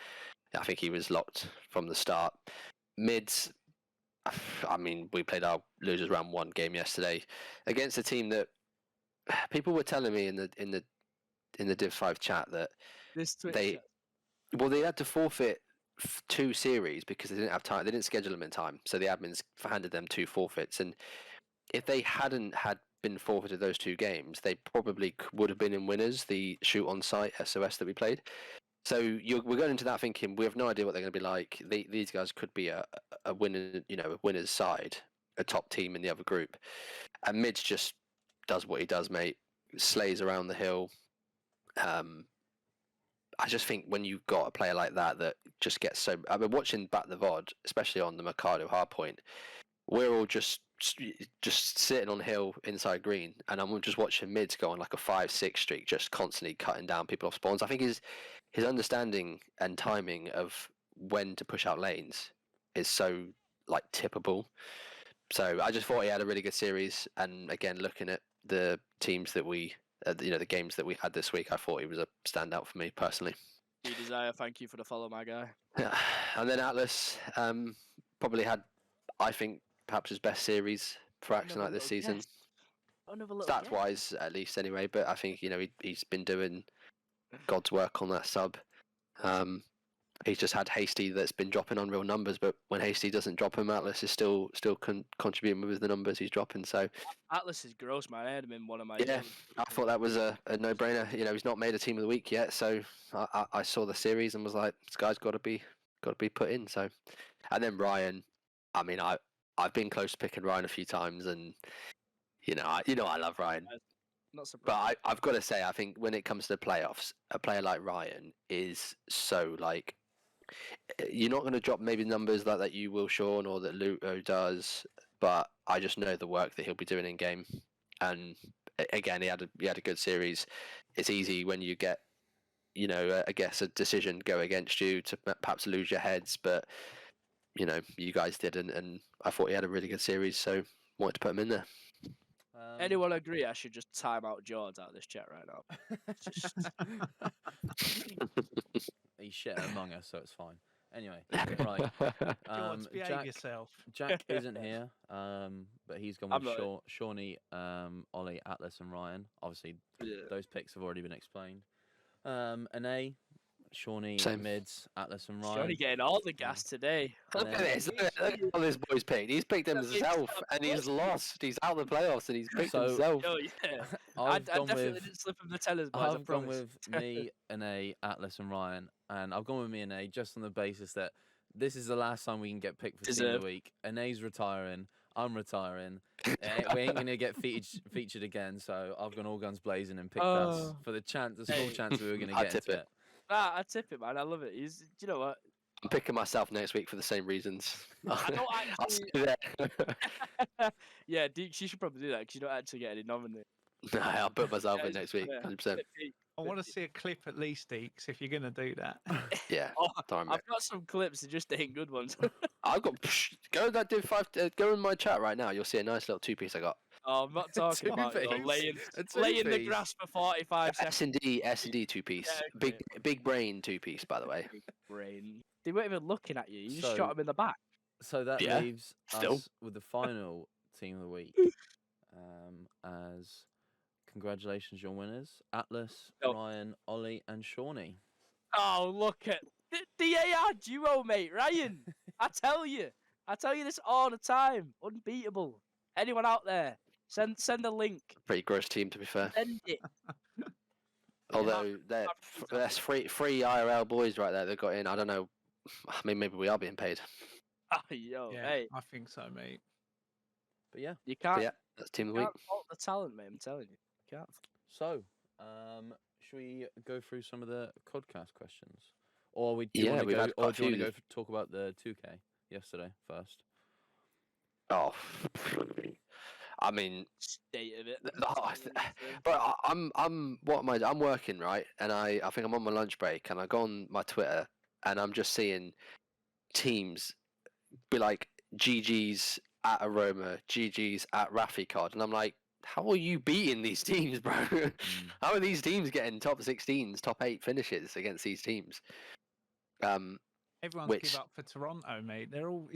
I think he was locked from the start. Mids, I mean, we played our losers round 1 game yesterday against a team that people were telling me in the Div 5 chat that This Twitch they chat. they had to forfeit 2 series because they didn't have time. They didn't schedule them in time, so the admins handed them 2 forfeits. And if they hadn't had been forfeited those 2 games, they probably would have been in winners. The shoot on site SOS that we played. So we're going into that thinking we have no idea what they're going to be like. These guys could be a winner, a winner's side, a top team in the other group. And Mids just does what he does, mate. Slays around the hill. I just think when you've got a player like that just gets so. I've been watching back the VOD, especially on the Mercado hardpoint. We're all just sitting on hill inside green, and I'm just watching Mids go on like a 5-6 streak, just constantly cutting down people off spawns. I think his understanding and timing of when to push out lanes is so like tippable. So I just thought he had a really good series, and again, looking at the teams that we. The games that we had this week, I thought he was a standout for me personally. Desire, thank you for the follow, my guy. And then Atlas probably had, I think, perhaps his best series for Action Night this season. Stats wise, at least, anyway. But I think he's been doing God's work on that sub. He's just had Hasty that's been dropping unreal numbers, but when Hasty doesn't drop him, Atlas is still contributing with the numbers he's dropping. So Atlas is gross, man. I had him in one of my. Yeah, I thought that was a no-brainer. He's not made a team of the week yet, so I saw the series and was like, this guy's got to be put in. So, and then Ryan, I mean, I've been close to picking Ryan a few times, and I love Ryan. Not surprised. But I've got to say, I think when it comes to the playoffs, a player like Ryan is so like. You're not going to drop maybe numbers like that you will, Sean, or that Luto does, but I just know the work that he'll be doing in game. And again, he had a good series. It's easy when you get, I guess a decision go against you to perhaps lose your heads, but you guys didn't, and I thought he had a really good series, so wanted to put him in there. Anyone agree? I should just time out George out of this chat right now. He's shit Among Us, so it's fine. Anyway, right. George, behave yourself. Jack isn't here, but he's gone I'm with not. Shawnee, Ollie, Atlas, and Ryan. Obviously, Yeah. those picks have already been explained. Ane, Shawnee, Same. Mids, Atlas, and Ryan. Johnny getting all the gas today. Look at this. Look at all this boy's picked. He's picked himself, and he's lost. He's out of the playoffs, and he's picked So- himself. Oh yeah. I I've gone definitely with didn't slip him the tellers, boys. I I've gone promise. with me, Ane, Atlas, and Ryan, and I've gone with me and Ane just on the basis that this is the last time we can get picked for Team of Deserved. the Week. Ane's retiring. I'm retiring. We ain't gonna get featured again. So I've gone all guns blazing and picked us Oh. for the small Hey. chance we were gonna I'd get tip into it. it. I tip it, man. I love it. He's. Do you know what? I'm picking myself next week for the same reasons. I don't I'll see actually. you there. Yeah, she should probably do that because you don't actually get any nominated. No, I'll put myself Yeah, in next week, yeah. 100%. I want to see a clip at least, Deeks, if you're going to do that. Yeah, Oh, sorry, mate. I've got some clips. They just ain't good ones. I've got. Go that Div 5. Go in my chat right now. You'll see a nice little 2-piece I got. Oh, I'm not talking about Two-piece. laying A laying the two-piece. grass for 45 seconds. S&D 2-piece. Yeah, Big brain 2-piece, by the way. Brain. They weren't even looking at you. You just So- shot him in the back. So that Yeah, leaves still. us with the final team of the week. As congratulations, your winners: Atlas, Oh. Ryan, Ollie, and Shawnee. Oh, look at the AR duo, mate. Ryan, I tell you this all the time. Unbeatable. Anyone out there, send a link. Pretty gross team, to be fair. Send it. Although that's three IRL boys right there that got in. I don't know. I mean, maybe we are being paid. Oh, yo, Yeah, hey, I think so, mate. But yeah, you But can't, yeah, that's team of the week. can't fault the talent, mate. I'm telling you, you can't. so should we go through some of the Codcast questions, or do you Yeah, want to we've go, had quite or a do you want to few. go talk about the 2K yesterday first? Oh, I mean, State of it. but what am I? I'm working, right? And I think I'm on my lunch break, and I go on my Twitter, and I'm just seeing teams be like GG's at Aroma, GG's at Rafikod, and I'm like, how are you beating these teams, bro? How are these teams getting top 16s, top 8 finishes against these teams? Everyone's Which- give up for Toronto, mate. They're all,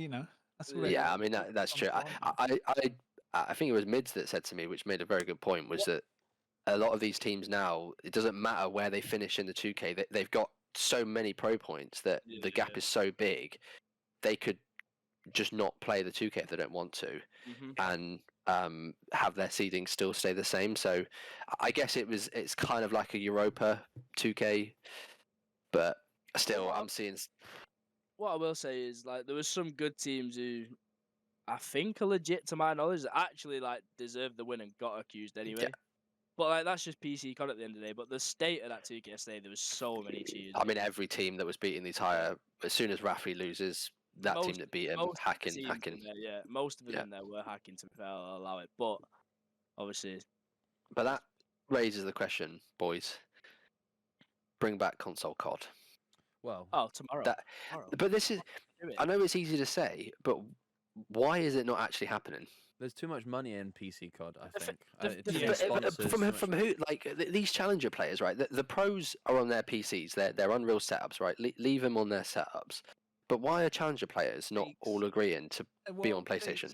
that's all. Yeah, they Yeah, do. I mean that's on true. Toronto. I think it was Mids that said to me, which made a very good point, was that a lot of these teams now, it doesn't matter where they finish in the 2K. They've got so many pro points that the gap is so big, they could just not play the 2K if they don't want to, and have their seeding still stay the same. So I guess it's kind of like a Europa 2K, but still, I'm seeing. What I will say is, like, there was some good teams who I think are legit, to my knowledge, that actually like deserved the win and got accused anyway. But like that's just PC COD at the end of the day. But the state of that 2K yesterday, there was so many cheers. I mean, every team that was beating these higher, as soon as Rafi loses, that team that beat him, most hacking. teams in there, yeah, most of them Yeah. in there were hacking. To be fair, I'll allow it. But obviously, But that raises the question, boys. Bring back console COD. Well, tomorrow. That- tomorrow. But this is, Do it. I know it's easy to say, but why is it not actually happening? there's too much money in PC COD. I The f- think the- too the many But, sponsors, too much- from who? Like these challenger players, right? The pros are on their PCs. They're Unreal setups, right? Leave them on their setups. But why are challenger players not all agreeing to be on PlayStation?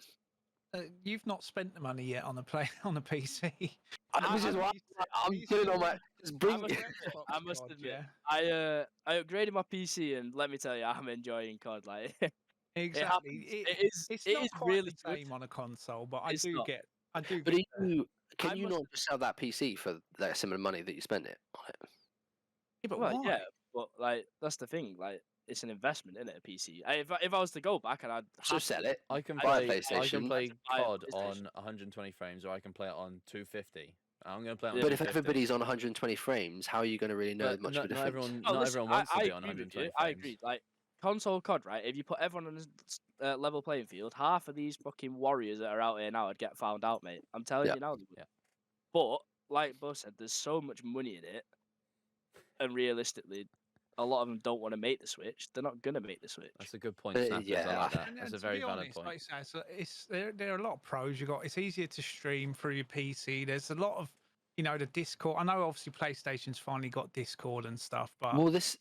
You've not spent the money yet on on a PC. This is why I'm He's putting on still my. on- Just bring. must I must admit, I upgraded my PC, and let me tell you, I'm enjoying COD. Like Exactly. It not is quite really the same on a console, but It's not. I do But get. can I you must- not just sell that PC for that similar money that you spend it on it? Yeah, but Well, why? yeah, but like that's the thing. Like it's an investment, isn't it? A PC. If I was to go back and I'd So have sell to- it. I can buy a play. I PlayStation. can play buy a COD PlayStation. on 120 frames, or I can play it on 250. I'm gonna play it on. But if 250. everybody's on 120 frames, how are you going to really know But much not, of a not difference? everyone, No, not listen, everyone wants to I be on agree with 120 you. frames. I agree. Like console COD, right? If you put everyone on a level playing field, half of these fucking warriors that are out here now would get found out, mate. I'm telling Yeah. you now. They would. Yeah. But like Bo said, there's so much money in it, and realistically, a lot of them don't want to make the switch. They're not gonna make the switch. That's a good point, Snappers. yeah, I like that. And That's a to very be valid honest, point. like I say, there are a lot of pros. It's easier to stream through your PC. There's a lot of the Discord. I know obviously PlayStation's finally got Discord and stuff, but Well, this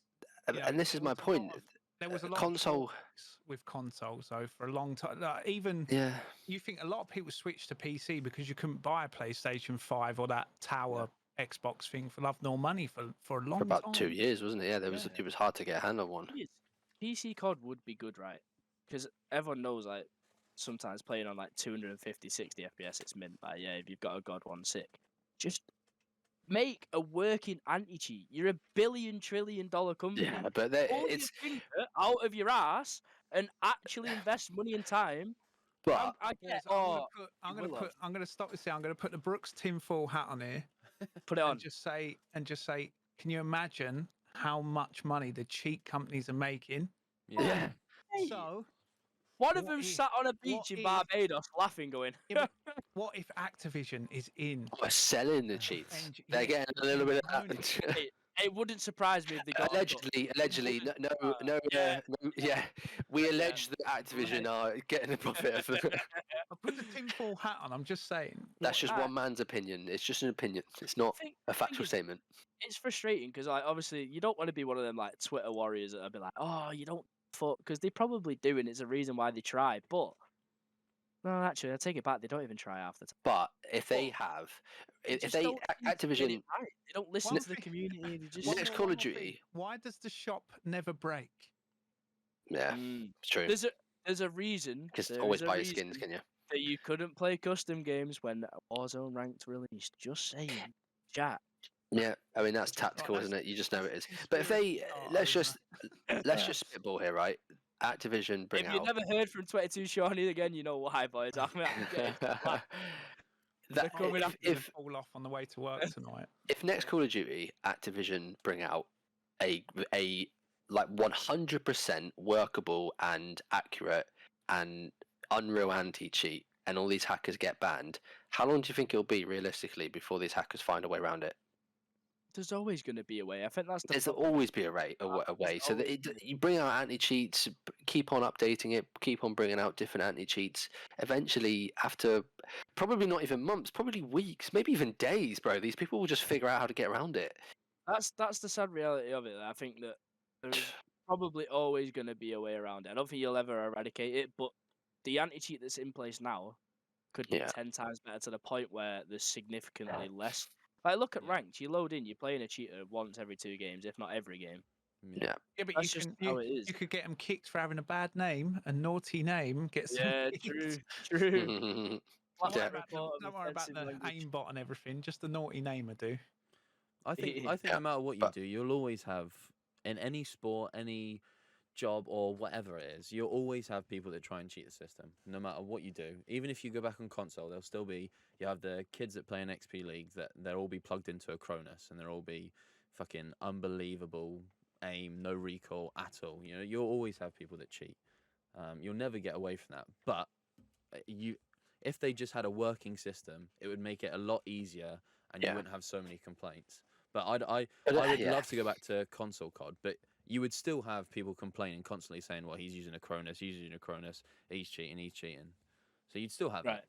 you know, and this there is my was a lot point. there was a lot console. of talks with consoles though for a long time. Like, even Yeah. you think a lot of people switched to PC because you couldn't buy a PlayStation 5 or that Tower Xbox thing for love nor money for a long For about time. 2 years, wasn't it? Yeah, it was hard to get a hand on one. Thing is, PC COD would be good, right? Because everyone knows, like, sometimes playing on like 250, 60 FPS, it's mint. Like, yeah, if you've got a God one sick, just make a working anti-cheat. You're a $1 trillion company. Yeah, but Pull it's your finger out of your ass and actually invest money and time. but I Boys, get. I'm gonna stop this here. I'm gonna put the Brooks tinfoil hat on here Put it on. and just say, can you imagine how much money the cheat companies are making? yeah. Hey, So, one of what them if- sat on a beach in if- Barbados laughing, going, Yeah, but what if Activision is in? We're selling the cheats. And- They're yeah, getting a little bit of own that. it wouldn't surprise me if they got Allegedly, yeah. We allege that Activision are getting a profit of that. I put the tinfoil hat on. I'm just saying. That's just Ah. one man's opinion. It's just an opinion. It's not a factual is, statement. It's frustrating because, like, obviously, you don't want to be one of them like Twitter warriors that'll be like, "Oh, you don't fuck, because they probably do, and it's a reason why they try. But no, actually, I take it back. They don't even try half the time. But if they But have, They if just they don't seem to get it Activision right. They don't listen One to the thing- community. They just Next Call of one more thing. Duty. Why does the shop never break? Yeah, Mm. it's true. There's a reason. Because there always is a buy your skins, reason can you? that you couldn't play custom games when Warzone Ranked released. Just saying, chat. Yeah, I mean that's Just like, tactical, that's- isn't it? You just know it that's is. a But if they conspiracy start let's over. just spitball here, right? Activision bring If you out. never heard from 22 Shawnee again, you know why, boys. I'm getting that, They're coming if, after Gonna if fall off on the way to work tonight. if next Call of Duty Activision bring out a like 100% workable and accurate and Unreal anti-cheat, and all these hackers get banned, how long do you think it'll be realistically before these hackers find a way around it? There's always going to be a way. I think that's the There's problem. always be a way, so that you bring out anti-cheats, keep on updating it, keep on bringing out different anti-cheats. Eventually, after probably not even months, probably weeks, maybe even days, bro, these people will just figure out how to get around it. That's the sad reality of it. I think that there's probably always going to be a way around it. I don't think you'll ever eradicate it, but the anti-cheat that's in place now could be Yeah. 10 times better, to the point where there's significantly less. Like, look at Yeah. ranked. You load in, you're playing a cheater once every 2 games, if not every game. Yeah. Yeah, but That's you just can how it is. you could get them kicked for having a bad name, a naughty name. Get some. Yeah, kicked. true. Don't Yeah. worry about, don't worry about the aimbot and everything. Just the naughty name I do. I think Yeah, no matter what you but- do, you'll always have in any sport, any job or whatever it is, you'll always have people that try and cheat the system. No matter what you do, even if you go back on console, there'll still be you have the kids that play in XP League that they'll all be plugged into a Cronus and they'll all be fucking unbelievable aim, no recoil at all. You know, you'll always have people that cheat. You'll never get away from that. But if they just had a working system, it would make it a lot easier, and you Yeah. wouldn't have so many complaints. But I would love to go back to console COD, but you would still have people complaining constantly, saying, "Well, he's using a Cronus, he's using a Cronus, he's cheating, he's cheating." So you'd still have right. that.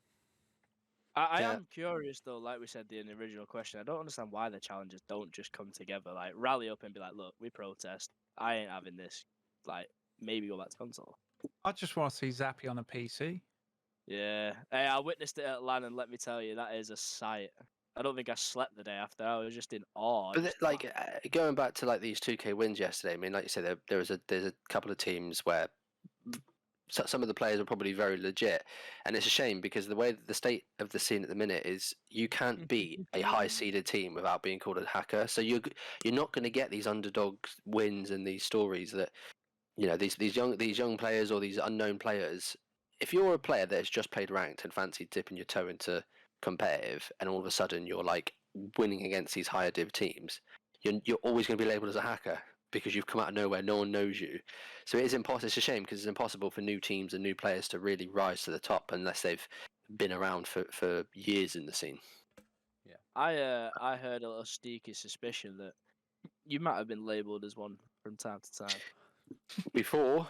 I Yeah. am curious though, like we said in the original question, I don't understand why the challengers don't just come together, like rally up and be like, look, we protest. I ain't having this. Like, maybe go back to console. I just want to see Zappy on a PC. Yeah. Hey, I witnessed it at LAN, and let me tell you, that is a sight. I don't think I slept the day after. I was just in awe. But just like going back to like these 2K wins yesterday, I mean, like you said, there's a couple of teams where some of the players are probably very legit, and it's a shame because the way that the state of the scene at the minute is, you can't beat a high seeded team without being called a hacker. So you're not going to get these underdog wins and these stories that, you know, these young players or these unknown players. If you're a player that has just played ranked and fancy dipping your toe into competitive, and all of a sudden you're like winning against these higher div teams, you're always going to be labelled as a hacker because you've come out of nowhere. No one knows you, so it is impossible. It's a shame because it's impossible for new teams and new players to really rise to the top unless they've been around for years in the scene. I heard a little sneaky suspicion that you might have been labelled as one from time to time. Before,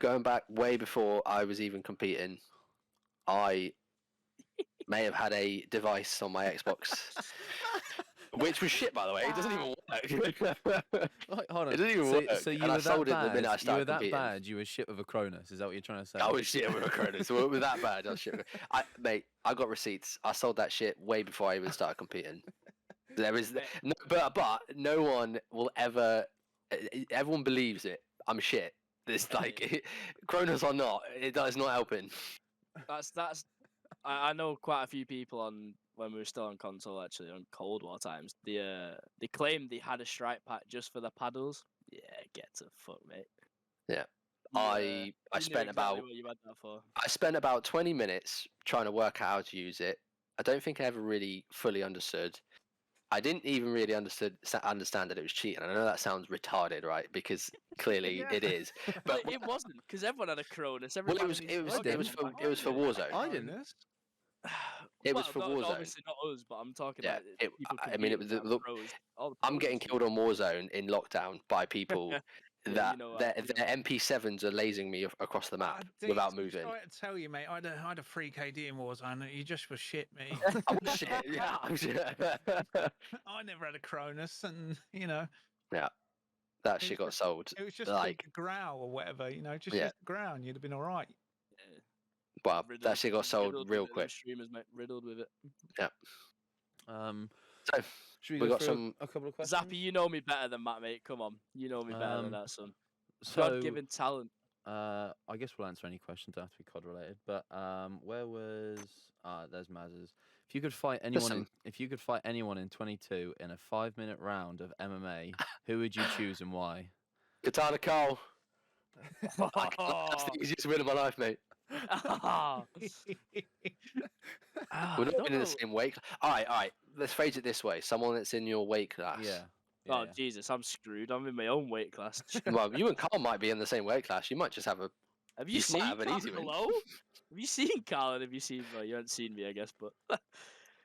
going back way before I was even competing, I may have had a device on my Xbox, which was shit, by the way. It doesn't even work. Like, hold on. It doesn't even so, work. So you And I were sold that it the bad. minute I You were started that competing. bad. You were shit with a Cronus. Is that what you're trying to say? I was shit with a Cronus. So it was that bad. I was shit. Mate, I got receipts. I sold that shit way before I even started competing. There is, no, but no one will ever. Everyone believes it. I'm shit. It's like Cronus or not, it is not helping. That's. I know quite a few people on when we were still on console, actually on Cold War times. They claimed they had a strike pack just for the paddles. Yeah, get to fuck, mate. Yeah. You, I you spent knew exactly about what you had that for. I spent about 20 minutes trying to work out how to use it. I don't think I ever really fully understood. I didn't even really understand that it was cheating. I know that sounds retarded, right? Because clearly Yeah. it is. But But it wasn't, because everyone had a Cronus. well, it was for Warzone. I didn't. It was for Warzone. Obviously not us, but I'm talking Yeah, like people. I mean, it was competing the- that pros, all the I'm getting pros. killed on Warzone in lockdown by people Yeah, that you know, their you know. MP7s are lasing me across the map without moving. I had to tell you, mate. I had a free KD in Warzone. You just were shit, mate. Oh shit! Yeah, I'm shit. I never had a Cronus, and you know. Yeah. that shit got sold. It was just Like, the growl or whatever, just Yeah. use the growl and you'd have been all right. well, that shit got sold riddled real with it, them quick. streamers, mate, riddled with it. So Should we we go got through some. a couple of questions? Zappy, you know me better than that, mate. Come on, you know me better than Um, that, son. So, God-given talent. I guess we'll answer any questions that have to be COD related. But where was there's Maz's. If you could fight anyone, Listen. if you could fight anyone in 22 in a 5-minute round of MMA, who would you choose and why? Katana Carl. That's the easiest win of my life, mate. We're not in the same weight. All right. Let's phrase it this way: someone that's in your weight class. Yeah. Oh Jesus, I'm screwed. I'm in my own weight class. Well, you and Carl might be in the same weight class. You might just have a. Have You you might seen have an Carl? easy win. Hello? Have you seen Carl? And have you seen? Well, you haven't seen me, I guess, but.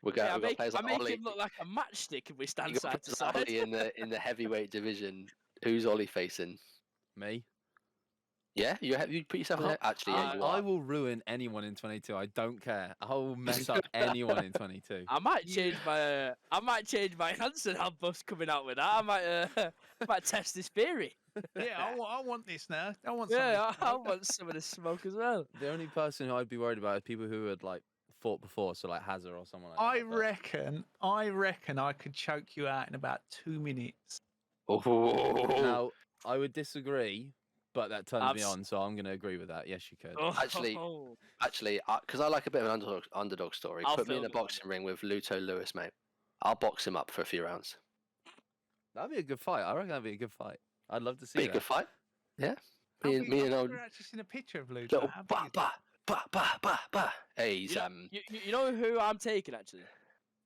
We've Yeah, got players I like make Ollie. him look like a matchstick if we stand You got side to players like side. Ollie in the heavyweight division. Who's Ollie facing? Me. Yeah, you put yourself in there. Actually, yeah, you I are. will ruin anyone in 22. I don't care. I will mess up anyone in 22. I might change my answer now. Buff's coming out with that. I might test this theory. Yeah, I want this now. I want Yeah, something. I want some of the smoke as well. The only person who I'd be worried about is people who had like fought before, so like Hazard or someone like I that. but- reckon I could choke you out in about 2 minutes. Oh. Now, I would disagree, but that turns me Abs- on, so I'm going to agree with that. Yes, you could. Actually, because I like a bit of an underdog story. I'll Put me in film a it one boxing ring with Luto Lewis, mate. I'll box him up for a few rounds. That'd be a good fight. I reckon that'd be a good fight. I'd love to see Be a that. good fight. Yeah. I've Me and old actually seen a picture of Luke. little ba. Hey, he's You know who I'm taking actually,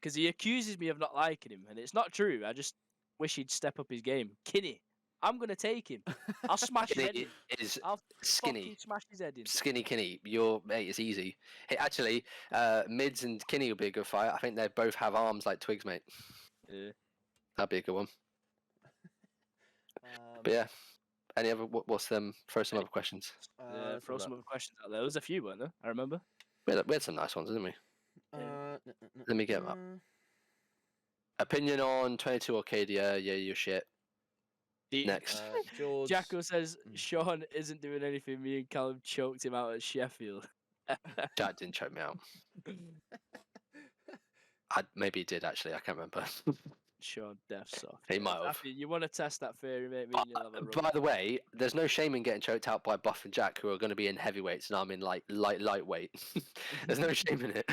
because he accuses me of not liking him, and it's not true. I just wish he'd step up his game. Kinney, I'm gonna take him. I'll smash his head in. is I'll skinny. fucking smash his head in. Skinny Kinney, mate, it's easy. Hey, actually, Mids and Kinney will be a good fight. I think they both have arms like twigs, mate. Yeah. That'd be a good one. But yeah, any other? What's them? Throw some other questions. Yeah, throw some other questions out there. There was a few, weren't there? I remember. We had some nice ones, didn't we? Let me get them up. Opinion on 22 Arcadia? Yeah, you're shit. Next. George. Jacko says Sean isn't doing anything. Me and Callum choked him out at Sheffield. Jack didn't choke me out. Maybe he did actually. I can't remember. Sean deaf soft. He might have. You want to test that theory, mate? Me and you'll have a run. By the way, there's no shame in getting choked out by Buff and Jack, who are going to be in heavyweights, and I'm in lightweight. There's no shame in it.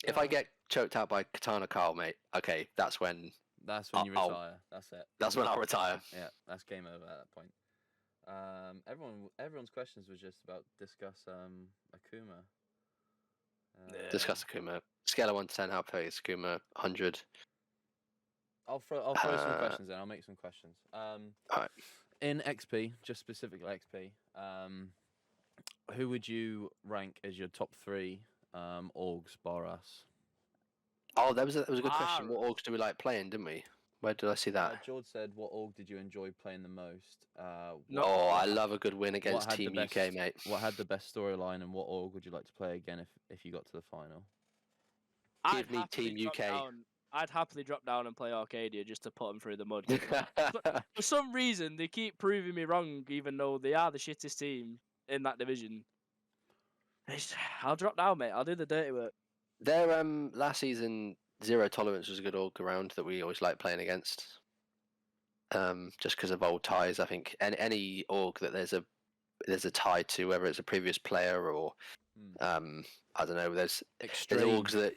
If I get choked out by Katana Carl, mate, okay, that's when you I'll- retire. That's it. that's when I'll retire. Yeah, that's game over at that point. Everyone's questions was just about discuss Akuma. Discuss Akuma. Scale of 1 to 10, how plays Akuma? 100. I'll throw some questions in. I'll make some questions. Alright. In XP, just specifically XP, who would you rank as your top 3 orgs bar us? Oh, that was a good question. What orgs do we like playing, didn't we? Where did I see that? George said, "What org did you enjoy playing the most?" I love a good win against had the Team best- UK, mate. What had the best storyline, and what org would you like to play again if you got to the final? I'd Give me happily Team drop UK. down- I'd happily drop down and play Arcadia just to put them through the mud. 'cause for some reason, they keep proving me wrong, even though they are the shittest team in that division. I'll drop down, mate. I'll do the dirty work. Their last season, Zero Tolerance was a good org around that we always like playing against. Just because of old ties, I think. And any org that there's a tie to, whether it's a previous player or I don't know. There's orgs that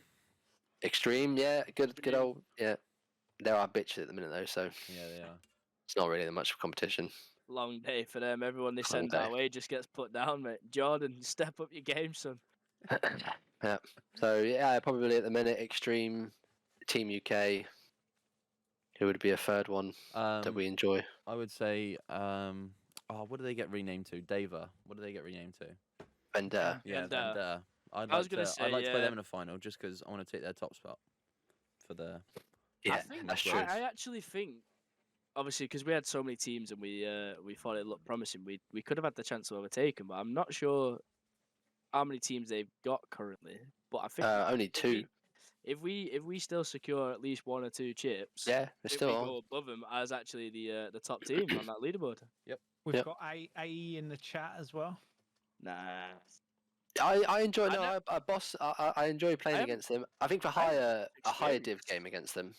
Extreme, yeah, good old, yeah. They're our bitches at the minute though, so Yeah, they are. it's not really that much of competition. Long day for them. Everyone they Long send day. our way just gets put down, mate. Jordan, step up your game, son. Yeah. So yeah, probably at the minute Extreme, Team UK. Who would be a third one that we enjoy? I would say, what do they get renamed to? Dava. What do they get renamed to? Vendetta. Yeah, Vendetta. Vendetta. I'd I was gonna I'd like to play say, them in a final just because I want to take their top spot for the. Yeah, I think, that's true. I actually think, obviously, because we had so many teams and we thought it looked promising, we could have had the chance to overtake them, but I'm not sure how many teams they've got currently. But I think Only 2. if we still secure at least 1 or 2 chips, Yeah, they're if still we on. go above them as actually the top team on that leaderboard. We've Yep. got AE in the chat as well. Nah. I enjoy I no, know- I boss. I enjoy playing haven't- against them. I think for I haven't a higher div experienced. game against them.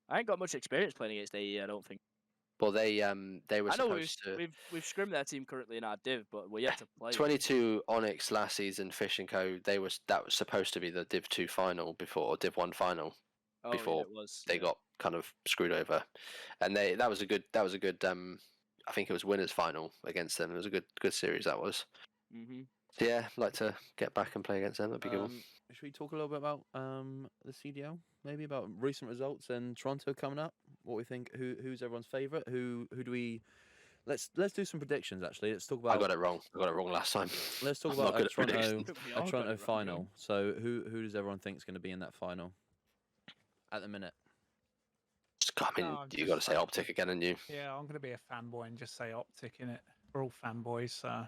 I ain't got much experience playing against AE. I don't think. Well, they were I know we've supposed to we've scrimmed their team currently in our div, but we're yet to play. 22 Onyx last season. Fish and Co. That was supposed to be the Div 2 final before, or Div 1 final. Oh, before yeah, it was. They got kind of screwed over, and that was a good I think it was winners final against them. It was a good series that was. Mm-hmm. So yeah, I'd like to get back and play against them. That'd be good. Should we talk a little bit about the CDL? Maybe about recent results and Toronto coming up. What we think? Who's everyone's favourite? Who do we? Let's do some predictions. Actually, let's talk about. I got it wrong. I got it wrong last time. Let's talk I'm about not good a at predictions. Toronto final. So who does everyone think is going to be in that final? At the minute. I mean, No, I'm you got to just say like- Optic again, and you. Yeah, I'm going to be a fanboy and just say Optic in it. We're all fanboys, so.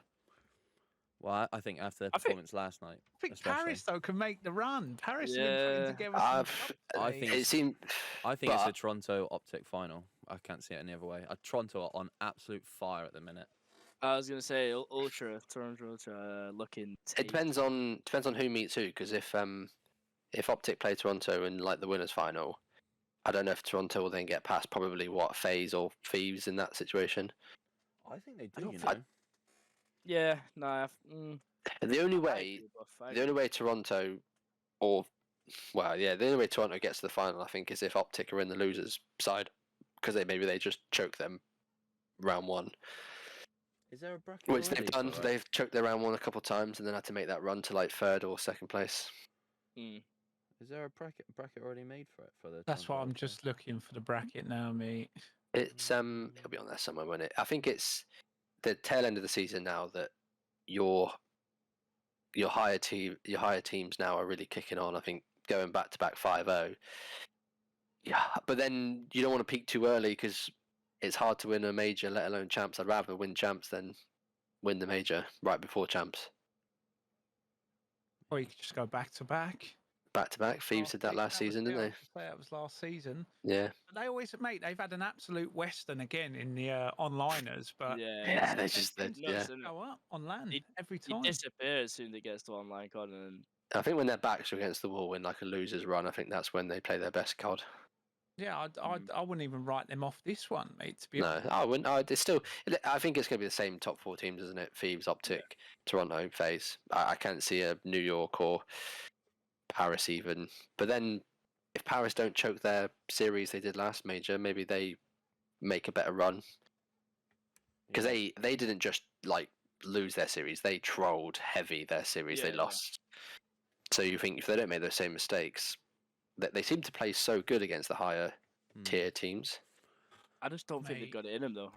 Well, I think after their I think- performance last night, I think especially. Paris though can make the run. Paris have been Yeah. putting together I've- some. I stuff think today. It seemed. I think it's a but- Toronto Optic final. I can't see it any other way. Toronto are on absolute fire at the minute. I was gonna say Ultra Toronto Ultra looking. It depends on who meets who. Because if Optic play Toronto in like the winners final, I don't know if Toronto will then get past probably FaZe or Thieves in that situation. I think they I do. don't You think- know. Yeah, no. The only way Toronto, or well, yeah, the only way Toronto gets to the final, I think, is if Optic are in the losers' side, because maybe they just choke them round 1, Is there a bracket? which already they've done. for it? They've choked their round 1 a couple of times, and then had to make that run to like 3rd or 2nd place. Is there a bracket already made for it for the? That's why Toronto I'm Ultra? just looking for the bracket now, mate. It's it'll be on there somewhere, won't it? I think it's the tail end of the season now that your higher teams now are really kicking on. I think going back to back 5-0. Yeah, but then you don't want to peak too early because it's hard to win a major, let alone champs. I'd rather win champs than win the major right before champs. Or you could just go back to back. Back to back. Thieves did that last season, didn't they? That was last season. Yeah. But they always, mate, they've had an absolute western again in the onliners, but Yeah, they just tend yeah. to go up on land He- every He time. disappears as soon as it gets to online COD, and I think when their backs are against the wall in like a losers run, I think that's when they play their best COD. Yeah, I wouldn't even write them off this one, mate. To be No, honest. I wouldn't. It's still. I think it's going to be the same top 4 teams, isn't it? Thieves, Optic, Toronto, FaZe. I can't see a New York or Paris even. But then, if Paris don't choke their series they did last major, maybe they make a better run. Because they didn't just like lose their series; they trolled heavy their series they Yeah. lost. So you think if they don't make those same mistakes, that they seem to play so good against the higher tier teams. I just don't think they've Mate. got it in them though.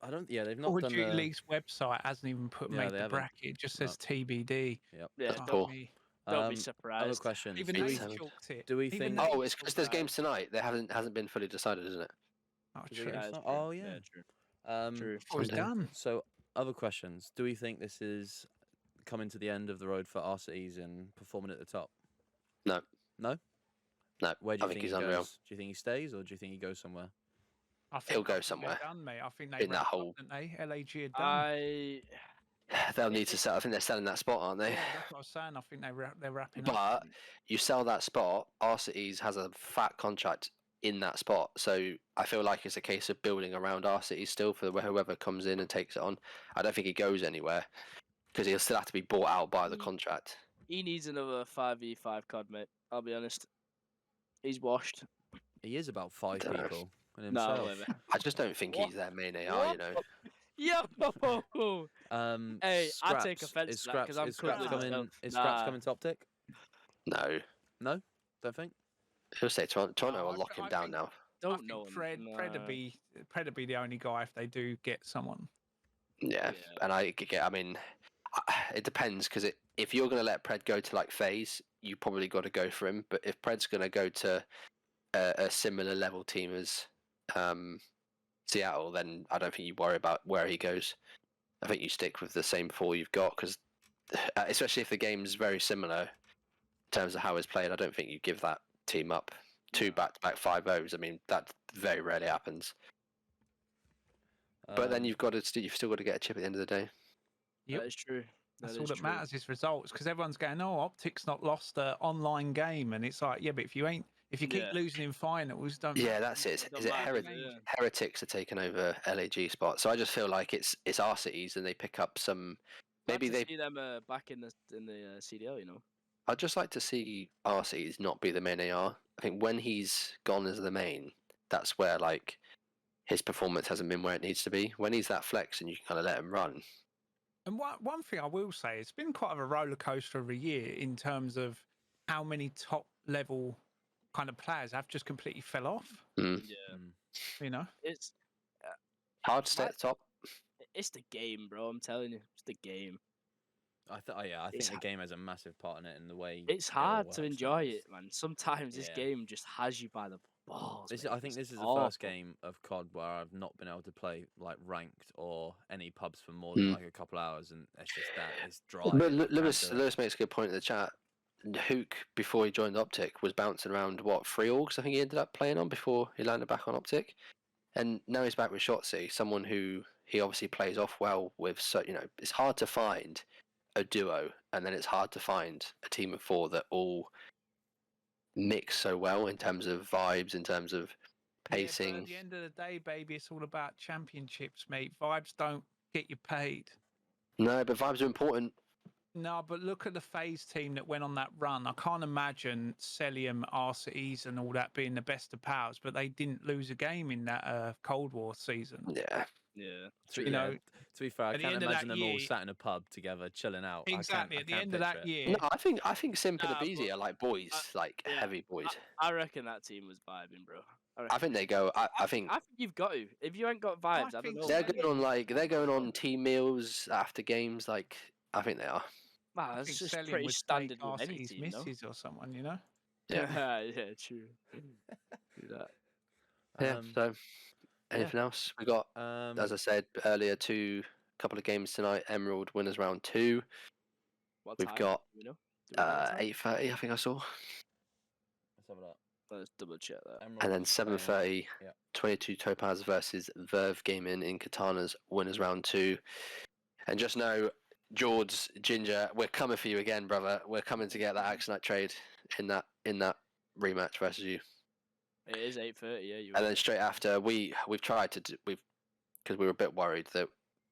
I don't. Yeah, they've not Or done Duty the. League's website hasn't even put Yeah, made they the haven't. bracket. It just No. says TBD. Yep. Yeah, That's Fuck poor. me. don't be Other surprised. questions. Even do they we, It's- chalked it. do we Even think- they Oh, it's because there's chalked games tonight. They hasn't been fully decided, isn't it? Oh, Is it true. yes? it's not- true. oh, yeah. True. um, True. Oh, it's Sunday. done. So, other questions. Do we think this is coming to the end of the road for RCEs and performing at the top? No. No. No, Where do I you think think he's he unreal. goes? Do you think he stays, or do you think he goes somewhere? I think, He'll go I think they're somewhere. Done, mate. I think they In that wrapped hole. up, didn't they? LAG are done. They'll need to sell. I think they're selling that spot, aren't they? Yeah, that's what I was saying. I think they're wrapping up. But you sell that spot, RCTs has a fat contract in that spot. So I feel like it's a case of building around RCTs still for whoever comes in and takes it on. I don't think he goes anywhere because he'll still have to be bought out by the contract. He needs another 5v5 COD, mate. I'll be honest. He's washed. He is about 5 Dunno. people and No, himself. whatever. I just don't think What? he's their main AI, you know. Yo! Hey, I take Scraps- offence is to that 'cause I'm is Scraps crippling coming? myself. Is Scraps Nah. coming to Optic? No. No, don't think. He'll say Toronto No, will I lock thi- him I down think- now. I Don't think know. Fred would be the only guy if they do get someone. Yeah. Yeah. And I mean, it depends because if you're going to let Pred go to like FaZe, you probably got to go for him. But if Pred's going to go to a similar level team as Seattle, then I don't think you worry about where he goes. I think you stick with the same 4 you've got because, especially if the game's very similar in terms of how it's played, I don't think you give that team up 2 back-to-back 5-0s. I mean, that very rarely happens. But then you've still got to get a chip at the end of the day. Yep. That is true. That's That all is that true. matters is results, because everyone's going, "Oh, Optic's not lost an online game," and it's like, yeah, but if you keep Yeah. losing in finals, don't. Yeah, that's it. Don't Is it matter, yeah. Heretics are taking over LAG spot? So I just feel like it's our cities, and they pick up some. Maybe Glad to they. see them back in the CDL. I'd just like to see our cities not be the main AR. I think when he's gone as the main, that's where like his performance hasn't been where it needs to be. When he's that flex and you can kind of let him run. And one thing I will say, it's been quite of a roller coaster of a year in terms of how many top level kind of players have just completely fell off. Mm. Yeah. You know, It's Hard to stay at the top. it's the game, bro. I'm telling you, it's the game. I think It's the game has a massive part in it, and the way It's it all hard to works enjoy now is- it, man. Sometimes this Yeah. game just has you by the balls. This, mate. I think It's this is the awful. first game of COD where I've not been able to play like ranked or any pubs for more than Mm. like a couple hours, and it's just that it's dry. But I can't Lewis do it. makes a good point in the chat. Hook, before he joined Optic, was bouncing around 3 orgs. I think he ended up playing on before he landed back on Optic, and now he's back with Shotzi, someone who he obviously plays off well with. So it's hard to find a duo, and then it's hard to find a team of 4 that all mix so well in terms of vibes, in terms of pacing. Yeah, but at the end of the day, baby, it's all about championships, mate. Vibes don't get you paid. No, but vibes are important. No, but look at the FaZe team that went on that run. I can't imagine Celium, RCEs and all that being the best of pals, but they didn't lose a game in that Cold War season. Yeah. Yeah. To be fair, I at the can't end of imagine that them all year- sat in a pub together, chilling out. Exactly. I At the can't end of picture that it. year, No, I think Simp and Nah, Abizi but are like boys, like yeah, heavy boys. I reckon that team was vibing, bro. I think they go. I think I think you've got to. If you ain't got vibes, I don't think know. they're man. going on team meals after games. Like I think they are. Man, I that's think just Celium pretty would standard take with any RCE's team, no? misses or someone, you know? Yeah. Yeah, true. Do that. Yeah. Um, So anything else? We got, as I said earlier, couple of games tonight. Emerald winners round 2. What We've time? got Do we know? Do we know what time? 8:30. I think I saw, let's have a look. Let's double check that. and then Emerald's playing- 7:30. Yeah. 22 Topaz versus Verve Gaming in Katana's winners round 2. And just know, George, Ginger, we're coming for you again, brother. We're coming to get that Axonite trade in that rematch versus you. It is 8:30. Yeah, you. And then straight after, we've tried to because we were a bit worried that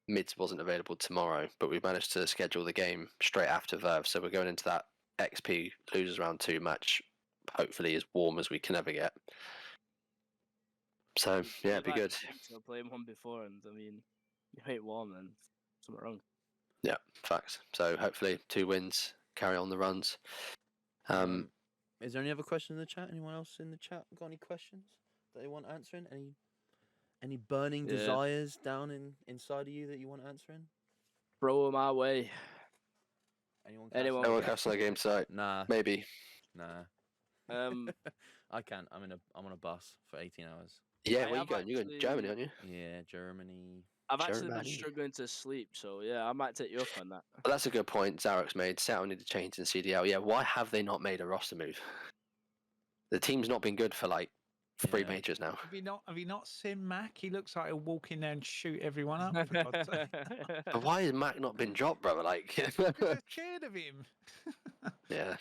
Mids wasn't available tomorrow, but we managed to schedule the game straight after Verve. So we're going into that XP losers round 2 match, hopefully as warm as we can ever get. So yeah, it'd be good. So playing one before, and I mean, you ain't warm, then something wrong. Yeah, facts. So hopefully 2 wins, carry on the runs. Is there any other questions in the chat? Anyone else in the chat got any questions that they want answering? Any burning Yeah. desires down inside of you that you want answering? Throw them our way. Anyone? Anyone? No one casts on the game tonight. Nah, Maybe. nah. I can't. I'm on a bus for 18 hours. Yeah, I where you have going? You're going to Germany, aren't you? Yeah, Germany. I've actually been Germany. struggling to sleep, so yeah, I might take you up on that. Well, that's a good point Zarek's made. Seattle need to change in CDL. Yeah, why have they not made a roster move? The team's not been good for like 3 Yeah. majors now. Have you not seen Mac? He looks like he'll walk in there and shoot everyone up. For God's sake. But why has Mac not been dropped, brother? Like, They're scared of him. yeah.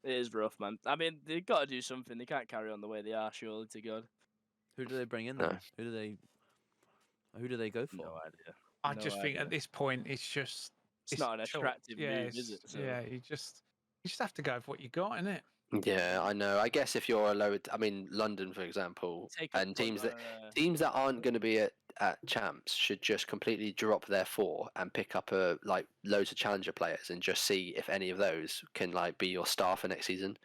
It is rough, man. I mean, they've got to do something. They can't carry on the way they are, surely, to God. Who do they bring in No. then? Who do they go for? No idea. I No just think idea. at this point it's just It's not an chalk. attractive yeah, move, is it? So. Yeah, you just have to go with what you got, innit? Yeah, I know. I guess if you're a lower, I mean, London, for example, Take a and punt teams that aren't going to be at champs should just completely drop their 4 and pick up loads of challenger players and just see if any of those can like be your star for next season.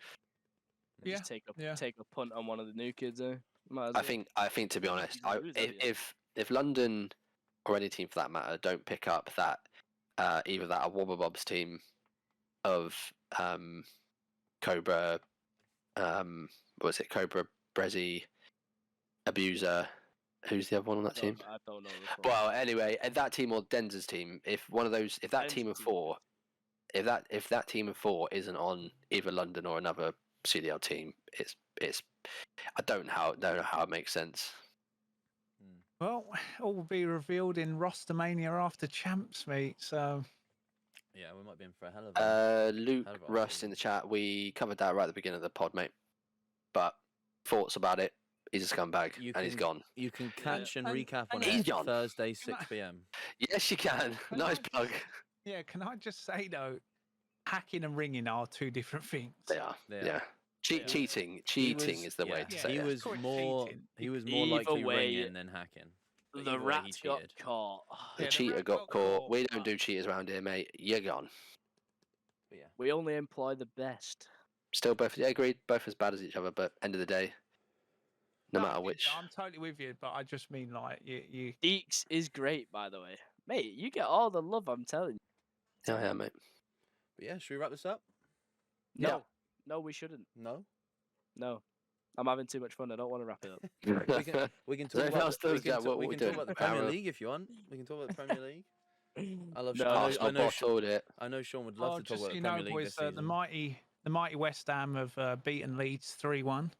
Yeah, Just take yeah. a punt on one of the new kids. Might as I well. think to be honest, Easy to lose, haven't you? if London or any team for that matter don't pick up that either that Wobbabobs team of Cobra, Cobra, Brezzy, Abuser. Who's the other one on that team? I don't know. the full- Well, anyway, that team or Denzer's team, if that Denzer's team of team. 4 if that team of 4 isn't on either London or another CDL team, it's I don't know how it makes sense. Well, all will be revealed in Rostermania after Champs meet. So Yeah, we might be in for a hell of a. Luke Hell of a Russ in the chat. We covered that right at the beginning of the pod, mate. But thoughts about it? He's a scumbag, and he's gone. You can catch and And- recap on and he's it gone. Thursday, Can I- 6 p.m. Yes, you can. Can Nice I plug. just- Yeah, can I just say though, hacking and ringing are 2 different things. They are. They are. Yeah. Cheating was- is the way to yeah, say He it. was call it more. cheating. He was more Either likely way, ringing than hacking. But The either way, he rat got cheated. caught. The Yeah, the cheater rat got got caught. caught, We don't but- do cheaters around here, mate. You're gone. But yeah. We only employ the best. Still both. Yeah, agreed. Both as bad as each other, but end of the day, no I matter get which. that, I'm totally with you, but I just mean like you Deeks is great, by the way. Mate, you get all the love, I'm telling you. Yeah, mate. But yeah, should we wrap this up? No. Yeah. No, we shouldn't. No. No. I'm having too much fun. I don't want to wrap it up. We can Is there talk anything about. else to We do? can, Yeah, talk, what we we can talk doing? about the Premier Arrow? League if you want. We can talk about the Premier League. I love. No, Sean. Arsenal bottled it. I know Sean would love to talk just about so the you know, Premier League boys, this the season. mighty West Ham have beaten Leeds 3-1.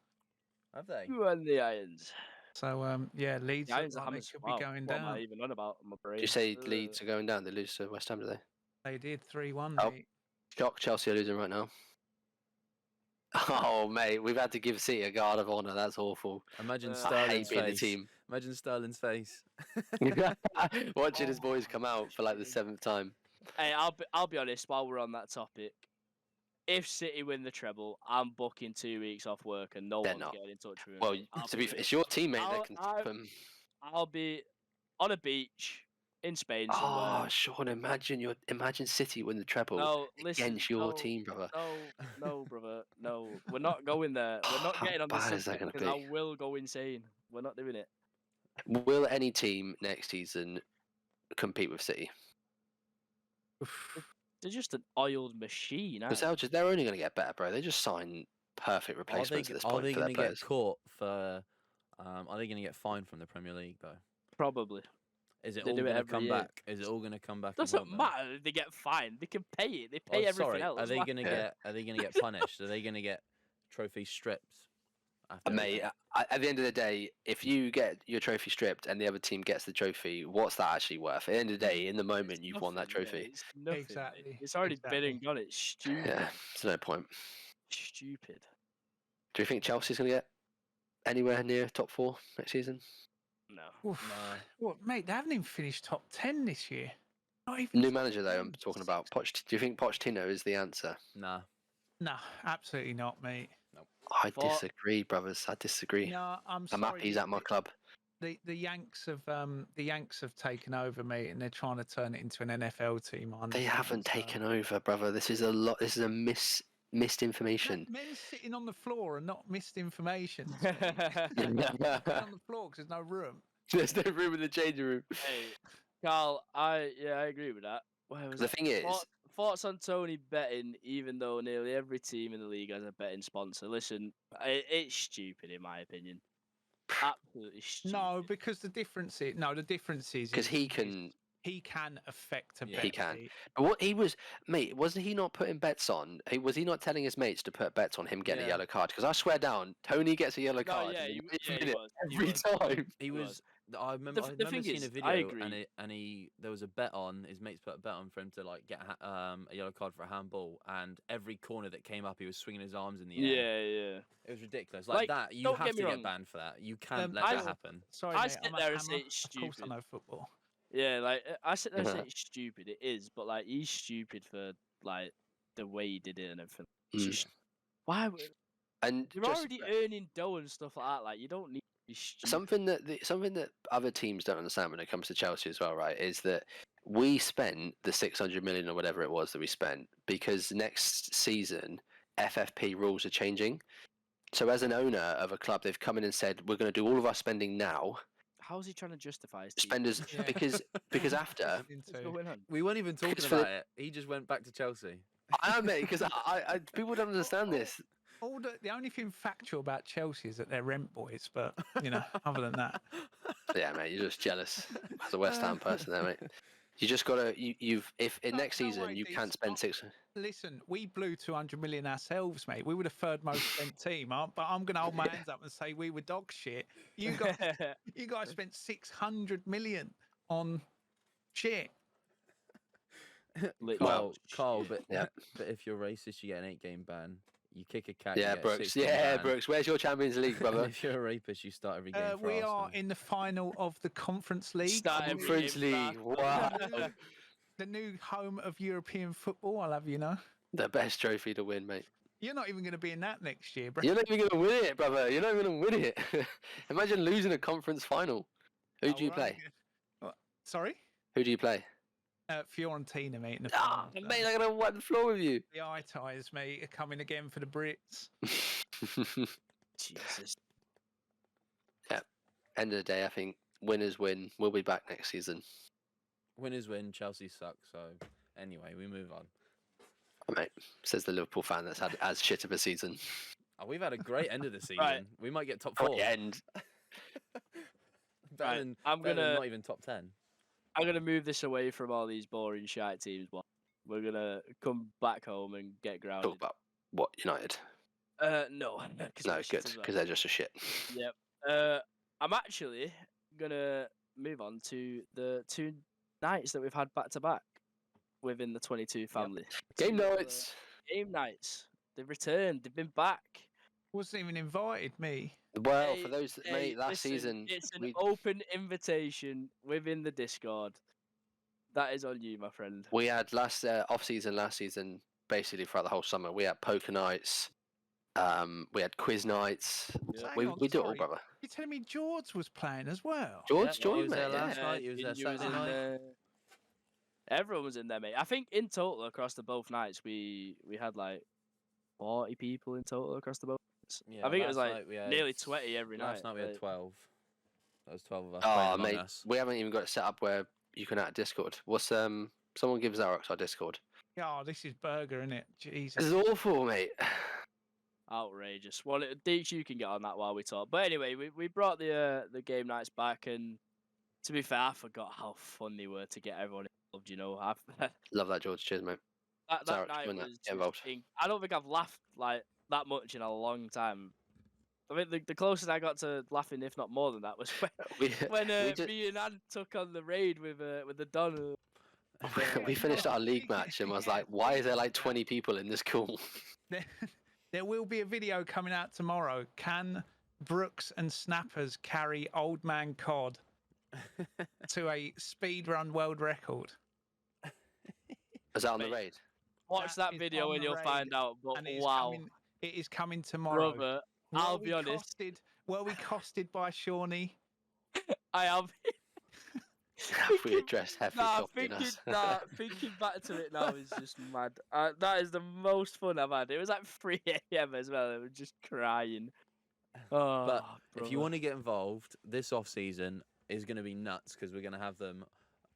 Have they? You and the Irons. So yeah, Leeds The look Irons are like having they could wow, be going what am I down. even on about? My brain. Did you say Leeds are going down? They lose to West Ham, do they? They did 3-1. Oh. mate. Shock, Chelsea are losing right now. Oh, mate, we've had to give City a guard of honour. That's awful. Imagine I I Sterling's hate being the face. team. Imagine Sterling's face. Watching his Oh boys my come out for like the God. 7th time. Hey, I'll be honest. While we're on that topic, if City win the treble, I'm booking 2 weeks off work and no They're one's not. getting in touch with me. Well, I'll to be be fair, it's your teammate I'll- that can stop I- them. I'll be on a beach in Spain Oh, somewhere. Sean, imagine City win the treble No, listen. against your no, team, brother. No, brother. No, we're not going there. We're not How getting on this bad is that subject gonna because I be? will go insane. We're not doing it. Will any team next season compete with City? They're just an oiled machine. Because aren't they're only going to get better, bro. They just sign perfect replacements at this point for their going to get players. caught for? Are they going to get fined from the Premier League though? Probably. Is it They all do it going to every come year. back? Is it all going to come back? and Doesn't haunt them? matter if they get fined. They can pay it. They pay Oh, everything sorry. else. Are they Why- going to Yeah. get? Are they going to get punished? Are they going to get trophies stripped? After Mate, everything? at the end of the day, if you get your trophy stripped and the other team gets the trophy, what's that actually worth? At the end of the day, in the moment, It's you've won that nothing, yeah, trophy. It's nothing. mate. Exactly, It's already been exactly. and gone. It's stupid. Yeah, there's no point. Stupid. Do you think Chelsea's going to get anywhere near top 4 next season? No. Oof. Nah. What, mate? They haven't even finished top 10 this year. Not even New top manager, though, 10. I'm talking about. Do you think Pochettino is the answer? Nah. No, absolutely not, mate. I For- disagree, brothers. I disagree. No, I'm I'm sorry. happy he's at my club. The Yanks have taken over, mate, and they're trying to turn it into an NFL team. I They understand, haven't so- taken over, brother. This is a lot. This is a missed information. Men sitting on the floor and not missed information. Sitting on the floor because there's no room. There's no room in the changing room. Hey, Carl, I agree with that. Where was The it? thing is, Thoughts on Tony betting, even though nearly every team in the league has a betting sponsor. Listen, it's stupid in my opinion. Absolutely stupid. No, because the difference is because he can. he can affect a Yeah, bet. he can. mate. But what he was, mate, wasn't he not putting bets on? Was he not telling his mates to put bets on him getting a Yeah. yellow card? Because I swear down, Tony gets a yellow No, card yeah, in he, the yeah, he minute was. he every was. time. He He was. I remember. The I thing remember seeing is, a I video, agree. and there was a bet on. His mates put a bet on for him to like get a yellow card for a handball, and every corner that came up, he was swinging his arms in the air. Yeah, yeah. It was ridiculous. Like, Like, that, you don't have get to me get wrong. banned for that. You can't let I- that happen. Sorry, I mate, sit I'm a there and hammer. say it's Of course, I stupid. know football. Yeah, like I sit there and say Uh-huh. it's stupid. It is, but like he's stupid for like the way he did it and everything. It's Mm. just, why? And You're just already earning dough and stuff like that. Like you don't need to be stupid. something that other teams don't understand when it comes to Chelsea as well, right? Is that we spent the 600 million or whatever it was that we spent because next season FFP rules are changing. So as an owner of a club, they've come in and said we're going to do all of our spending now. How is he trying to justify his team? Spenders Yeah. because after What's Into- going on? We weren't even talking It's for the- about it. He just went back to Chelsea. I am, mate, because I people don't understand this. All the only thing factual about Chelsea is that they're rent boys, but other than that, Yeah, mate, you're just jealous as a West Ham person, there, mate. You just gotta if in No, next don't season worry, you Deez. can't spend six. Listen, we blew 200 million ourselves, mate. We were the third most spent team, but I'm going to hold my hands up and say we were dog shit. You guys spent 600 million on shit. Literal Carl, but Yeah. but if you're racist, you get an 8-game ban. You kick a cat, Yeah, you get a Brooks. 6-game Yeah, ban. Brooks. Where's your Champions League, And brother? if you're a rapist, you start every game for We Arsenal. are in the final of the Conference League. Start every Conference game League. for Wow. The new home of European football, I'll have you know. The best trophy to win, mate. You're not even going to be in that next year, bro. You're not even gonna win it, brother. You're not even gonna win it. Imagine losing a conference final. Who do you play? Sorry? Who do you play? Fiorentina, mate. In the Ah, final, mate, I'm gonna wipe the floor with you. the eye ties, mate, are coming again for the Brits. Jesus. End of the day, I think winners win. We'll be back next season. Winners win, Chelsea suck. So anyway, we move on. Oh, mate, says the Liverpool fan that's had as shit of a season. Oh, we've had a great end of the season. Right. We might get top Oh, 4. the end. Better Right, than- I'm better than gonna- not even top 10. I'm gonna move this away from all these boring shite teams. We're gonna come back home and get grounded. Talk about what United. No. 'cause No, we're shit good as well. because they're just a shit. Yep. I'm actually gonna move on to the 2 nights that we've had back to back within the 22 family. Game 2, nights. Game nights. They've returned. They've been back. Wasn't even invited, me. Well, Hey, for those that hey, mate, last listen, season it's an we open invitation within the Discord. That is on you, my friend. we had last season basically throughout the whole summer. We had poker nights. We had quiz nights. Yeah. We Hang on, we do it all, sorry. brother. You're telling me George was playing as well? George Yeah, he joined, was mate. there Yeah. last night. He was there Ginger was Saturday in night. there. Everyone was in there, mate. I think in total across the both nights we had like 40 people in total across the both nights. Yeah, I think it was last like night we had- nearly 20 every night. Last night we had like- 12. That was 12 of us playing Oh, Among mate, Us. we haven't even got it set up where you can add Discord. What's Someone give Xerox our Discord. Oh, this is Burger, isn't it? Jesus. This is awful, mate. Outrageous. Well, Deeks, you can get on that while we talk. But anyway, we brought the game nights back, and to be fair, I forgot how fun they were to get everyone involved. You know, Love that, George. Cheers, mate. that Sorry, night doing that. was Get involved. I don't think I've laughed like that much in a long time. I mean, the closest I got to laughing, if not more than that, was We, when we just- me and Ann took on the raid with the Don. we finished our league match and was like, why is there like 20 people in this call? There will be a video coming out tomorrow. Can Brooks and Snappers carry Old Man Cod to a speedrun world record? Was that on the Mate. raid? Watch That that is video on and the you'll raid, find out. But And it is wow, it is coming tomorrow. brother, Were I'll we be honest. Were we costed by Shawnee? I have. We addressed heavy copy in us. Thinking back to it now is just mad. That is the most fun I've had. It was like 3 a.m. as well. I was just crying. Oh, But if you brother. want to get involved, this off season is going to be nuts because we're going to have them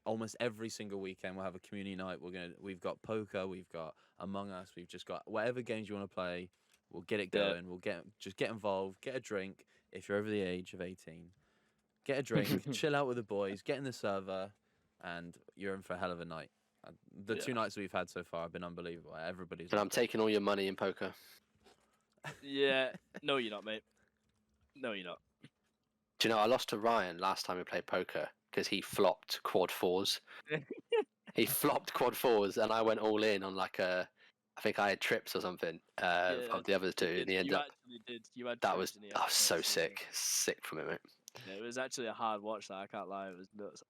almost every single weekend. We'll have a community night. We've got poker. We've got Among Us. We've just got whatever games you want to play. We'll get it Yeah. going. We'll get involved. Get a drink if you're over the age of 18. Get a drink. Chill out with the boys. Get in the server, and you're in for a hell of a night. The 2 nights we've had so far have been unbelievable. Everybody's. And I'm loved it. taking all your money in poker. Yeah, no, you're not, mate. No, you're not. Do you know, I lost to Ryan last time we played poker because he flopped quad 4s. He flopped quad 4s, and I went all in on like I think I had trips or something of the other two, and he ended up. Actually did. You had That trips was and he I had was so trips, sick from it, mate. Yeah, it was actually a hard watch. That I can't lie, it was nuts.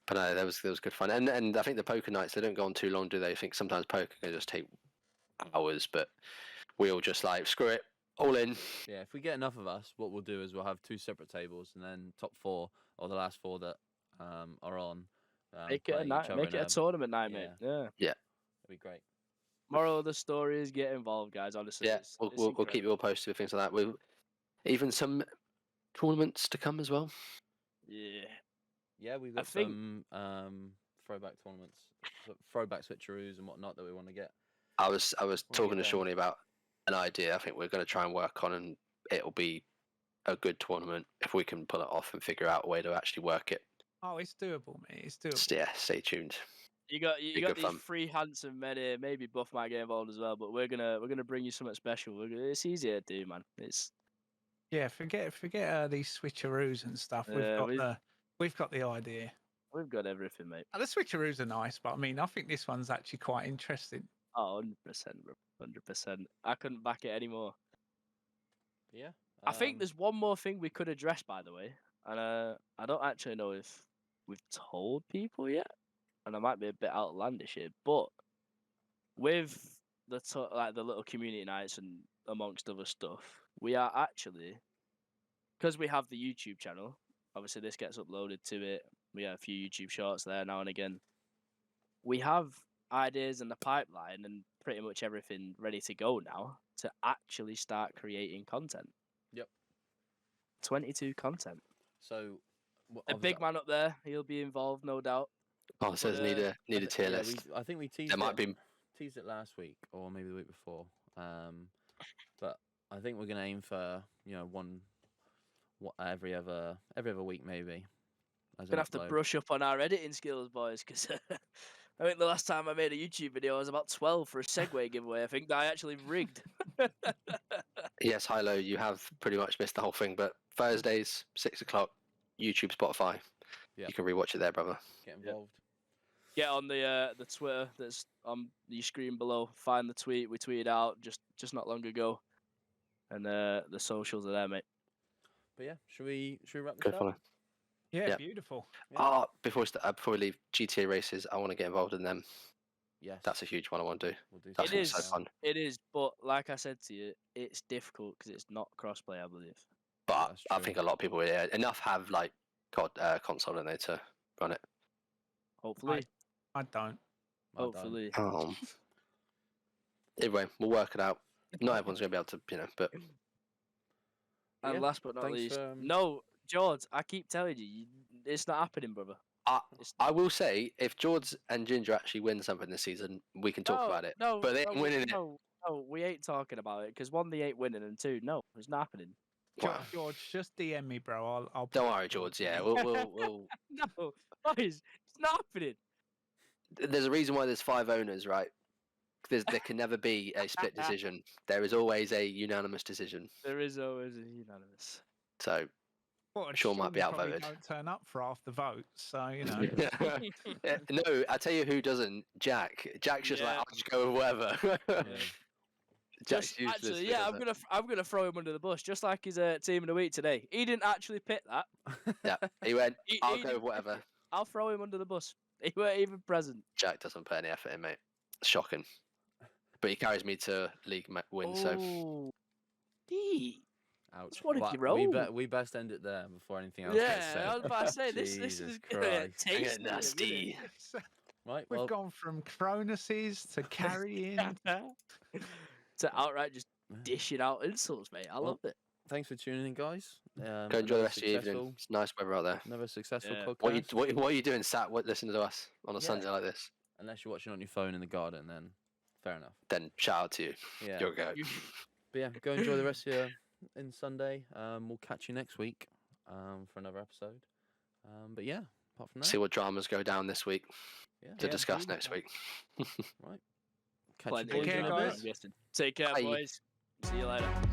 But no, there was good fun, and I think the poker nights they don't go on too long, do they? I think sometimes poker can just take hours, but we all just like screw it, all in. Yeah, if we get enough of us, what we'll do is we'll have 2 separate tables, and then top 4 or the last 4 that are on. Make it play a each night. other Make in it a tournament night, mate. Yeah. It'd be great. Moral of the story is get involved, guys. Honestly, Yeah, it's we'll keep incredible. you all posted with things like that. We'll even some tournaments to come as well. Yeah. Yeah, we've got think- some throwback tournaments, throwback switcheroos and whatnot that we want to get. I was talking to get Shawnee about an idea. I think we're going to try and work on, and it'll be a good tournament if we can pull it off and figure out a way to actually work it. Oh, it's doable, mate. It's doable. Yeah, stay tuned. You got Be got good these fun. three handsome men here. Maybe Buff might get involved as well, but we're gonna bring you something special. It's easier to do, man. It's Yeah, forget these switcheroos and stuff. We've got the idea. we've got everything, mate. The switcheroos are nice, but I mean, I think this one's actually quite interesting. Oh, 100%, bro. 100%. I couldn't back it anymore. Yeah. I think there's one more thing we could address, by the way, and I don't actually know if we've told people yet, and I might be a bit outlandish here, but with the the little community nights and amongst other stuff, we are actually, because we have the YouTube channel. Obviously, this gets uploaded to it. We have a few YouTube shorts there now and again. We have ideas in the pipeline and pretty much everything ready to go now to actually start creating content. Yep. 22 content. So The big man up there, he'll be involved, no doubt. Oh, so But, there's need a tier yeah, list. I think we teased There might it, be. teased it last week or maybe the week before. But I think we're gonna aim for one every other week maybe. Gonna have to brush up on our editing skills, boys, because I think the last time I made a YouTube video, I was about 12 for a Segway giveaway. I think that I actually rigged. Yes, Hilo, you have pretty much missed the whole thing. But Thursdays, 6 o'clock, YouTube, Spotify. Yeah. You can rewatch it there, brother. Get involved. Get on the Twitter that's on your screen below. Find the tweet we tweeted out just not long ago, and the socials are there, mate. But yeah, should we wrap this Good up? follow. Yeah, Yeah. beautiful. Yeah. Before we leave, GTA races, I want to get involved in them. Yes. That's a huge one I want to do. We'll do That's It so is. fun. It is, but like I said to you, it's difficult because it's not crossplay, I believe. But That's I true. think a lot of people enough have like console in there to run it. Hopefully, I don't. I don't. hopefully. Anyway, we'll work it out. Not everyone's gonna be able to, but And Yeah, last but not thanks least, for, no, George, I keep telling you, it's not happening, brother. It's I will say if George and Ginger actually win something this season, we can talk about it. No, But they ain't winning it. No, we ain't talking about it because one, they ain't winning, and two, no, it's not happening. Wow. George, just DM me, bro. I'll Don't put it worry, forward George. to Yeah, you. we'll. No, boys, it's not happening. There's a reason why there's 5 owners, right? There can never be a split decision. There is always a unanimous decision. There is always a unanimous. So Well, Sean might be probably outvoted. Don't turn up for half the votes, so you know. No, I tell you who doesn't. Jack. Jack's just like, Yeah. I'll just go with whatever. Jack's Just, useless. actually, for yeah, it, I'm gonna throw him under the bus, just like his team of the week today. He didn't actually pick that. Yeah, he went. He I'll go didn't with whatever. I'll throw him under the bus. He weren't even present. Jack doesn't put any effort in, mate. Shocking. But he carries me to league wins. So Oh, Pete. Ouch. Just wanted But to roll. we best end it there before anything else gets said. Yeah, I was about to say this Jesus is gonna Christ. get taste nasty. Right. We've Well, gone from Cronuses to carrying. to outright just yeah. dishing out insults, mate. I Well, love it. thanks for tuning in, guys. go enjoy the rest of your evening. It's nice weather out there. Another successful Yeah. podcast. What are you doing sat listening to us on a Yeah. Sunday like this? Unless you're watching on your phone in the garden, then fair enough. Then shout out to you. Yeah. You're a goat. But yeah, go enjoy the rest of your in Sunday. We'll catch you next week for another episode. But yeah, apart from that, See what dramas go down this week yeah, to Yeah, discuss beautiful. next week. right. Catch Plenty you of boys in care, a drama, bit. guys. I'm guessing. Take care, Bye. boys. See you later.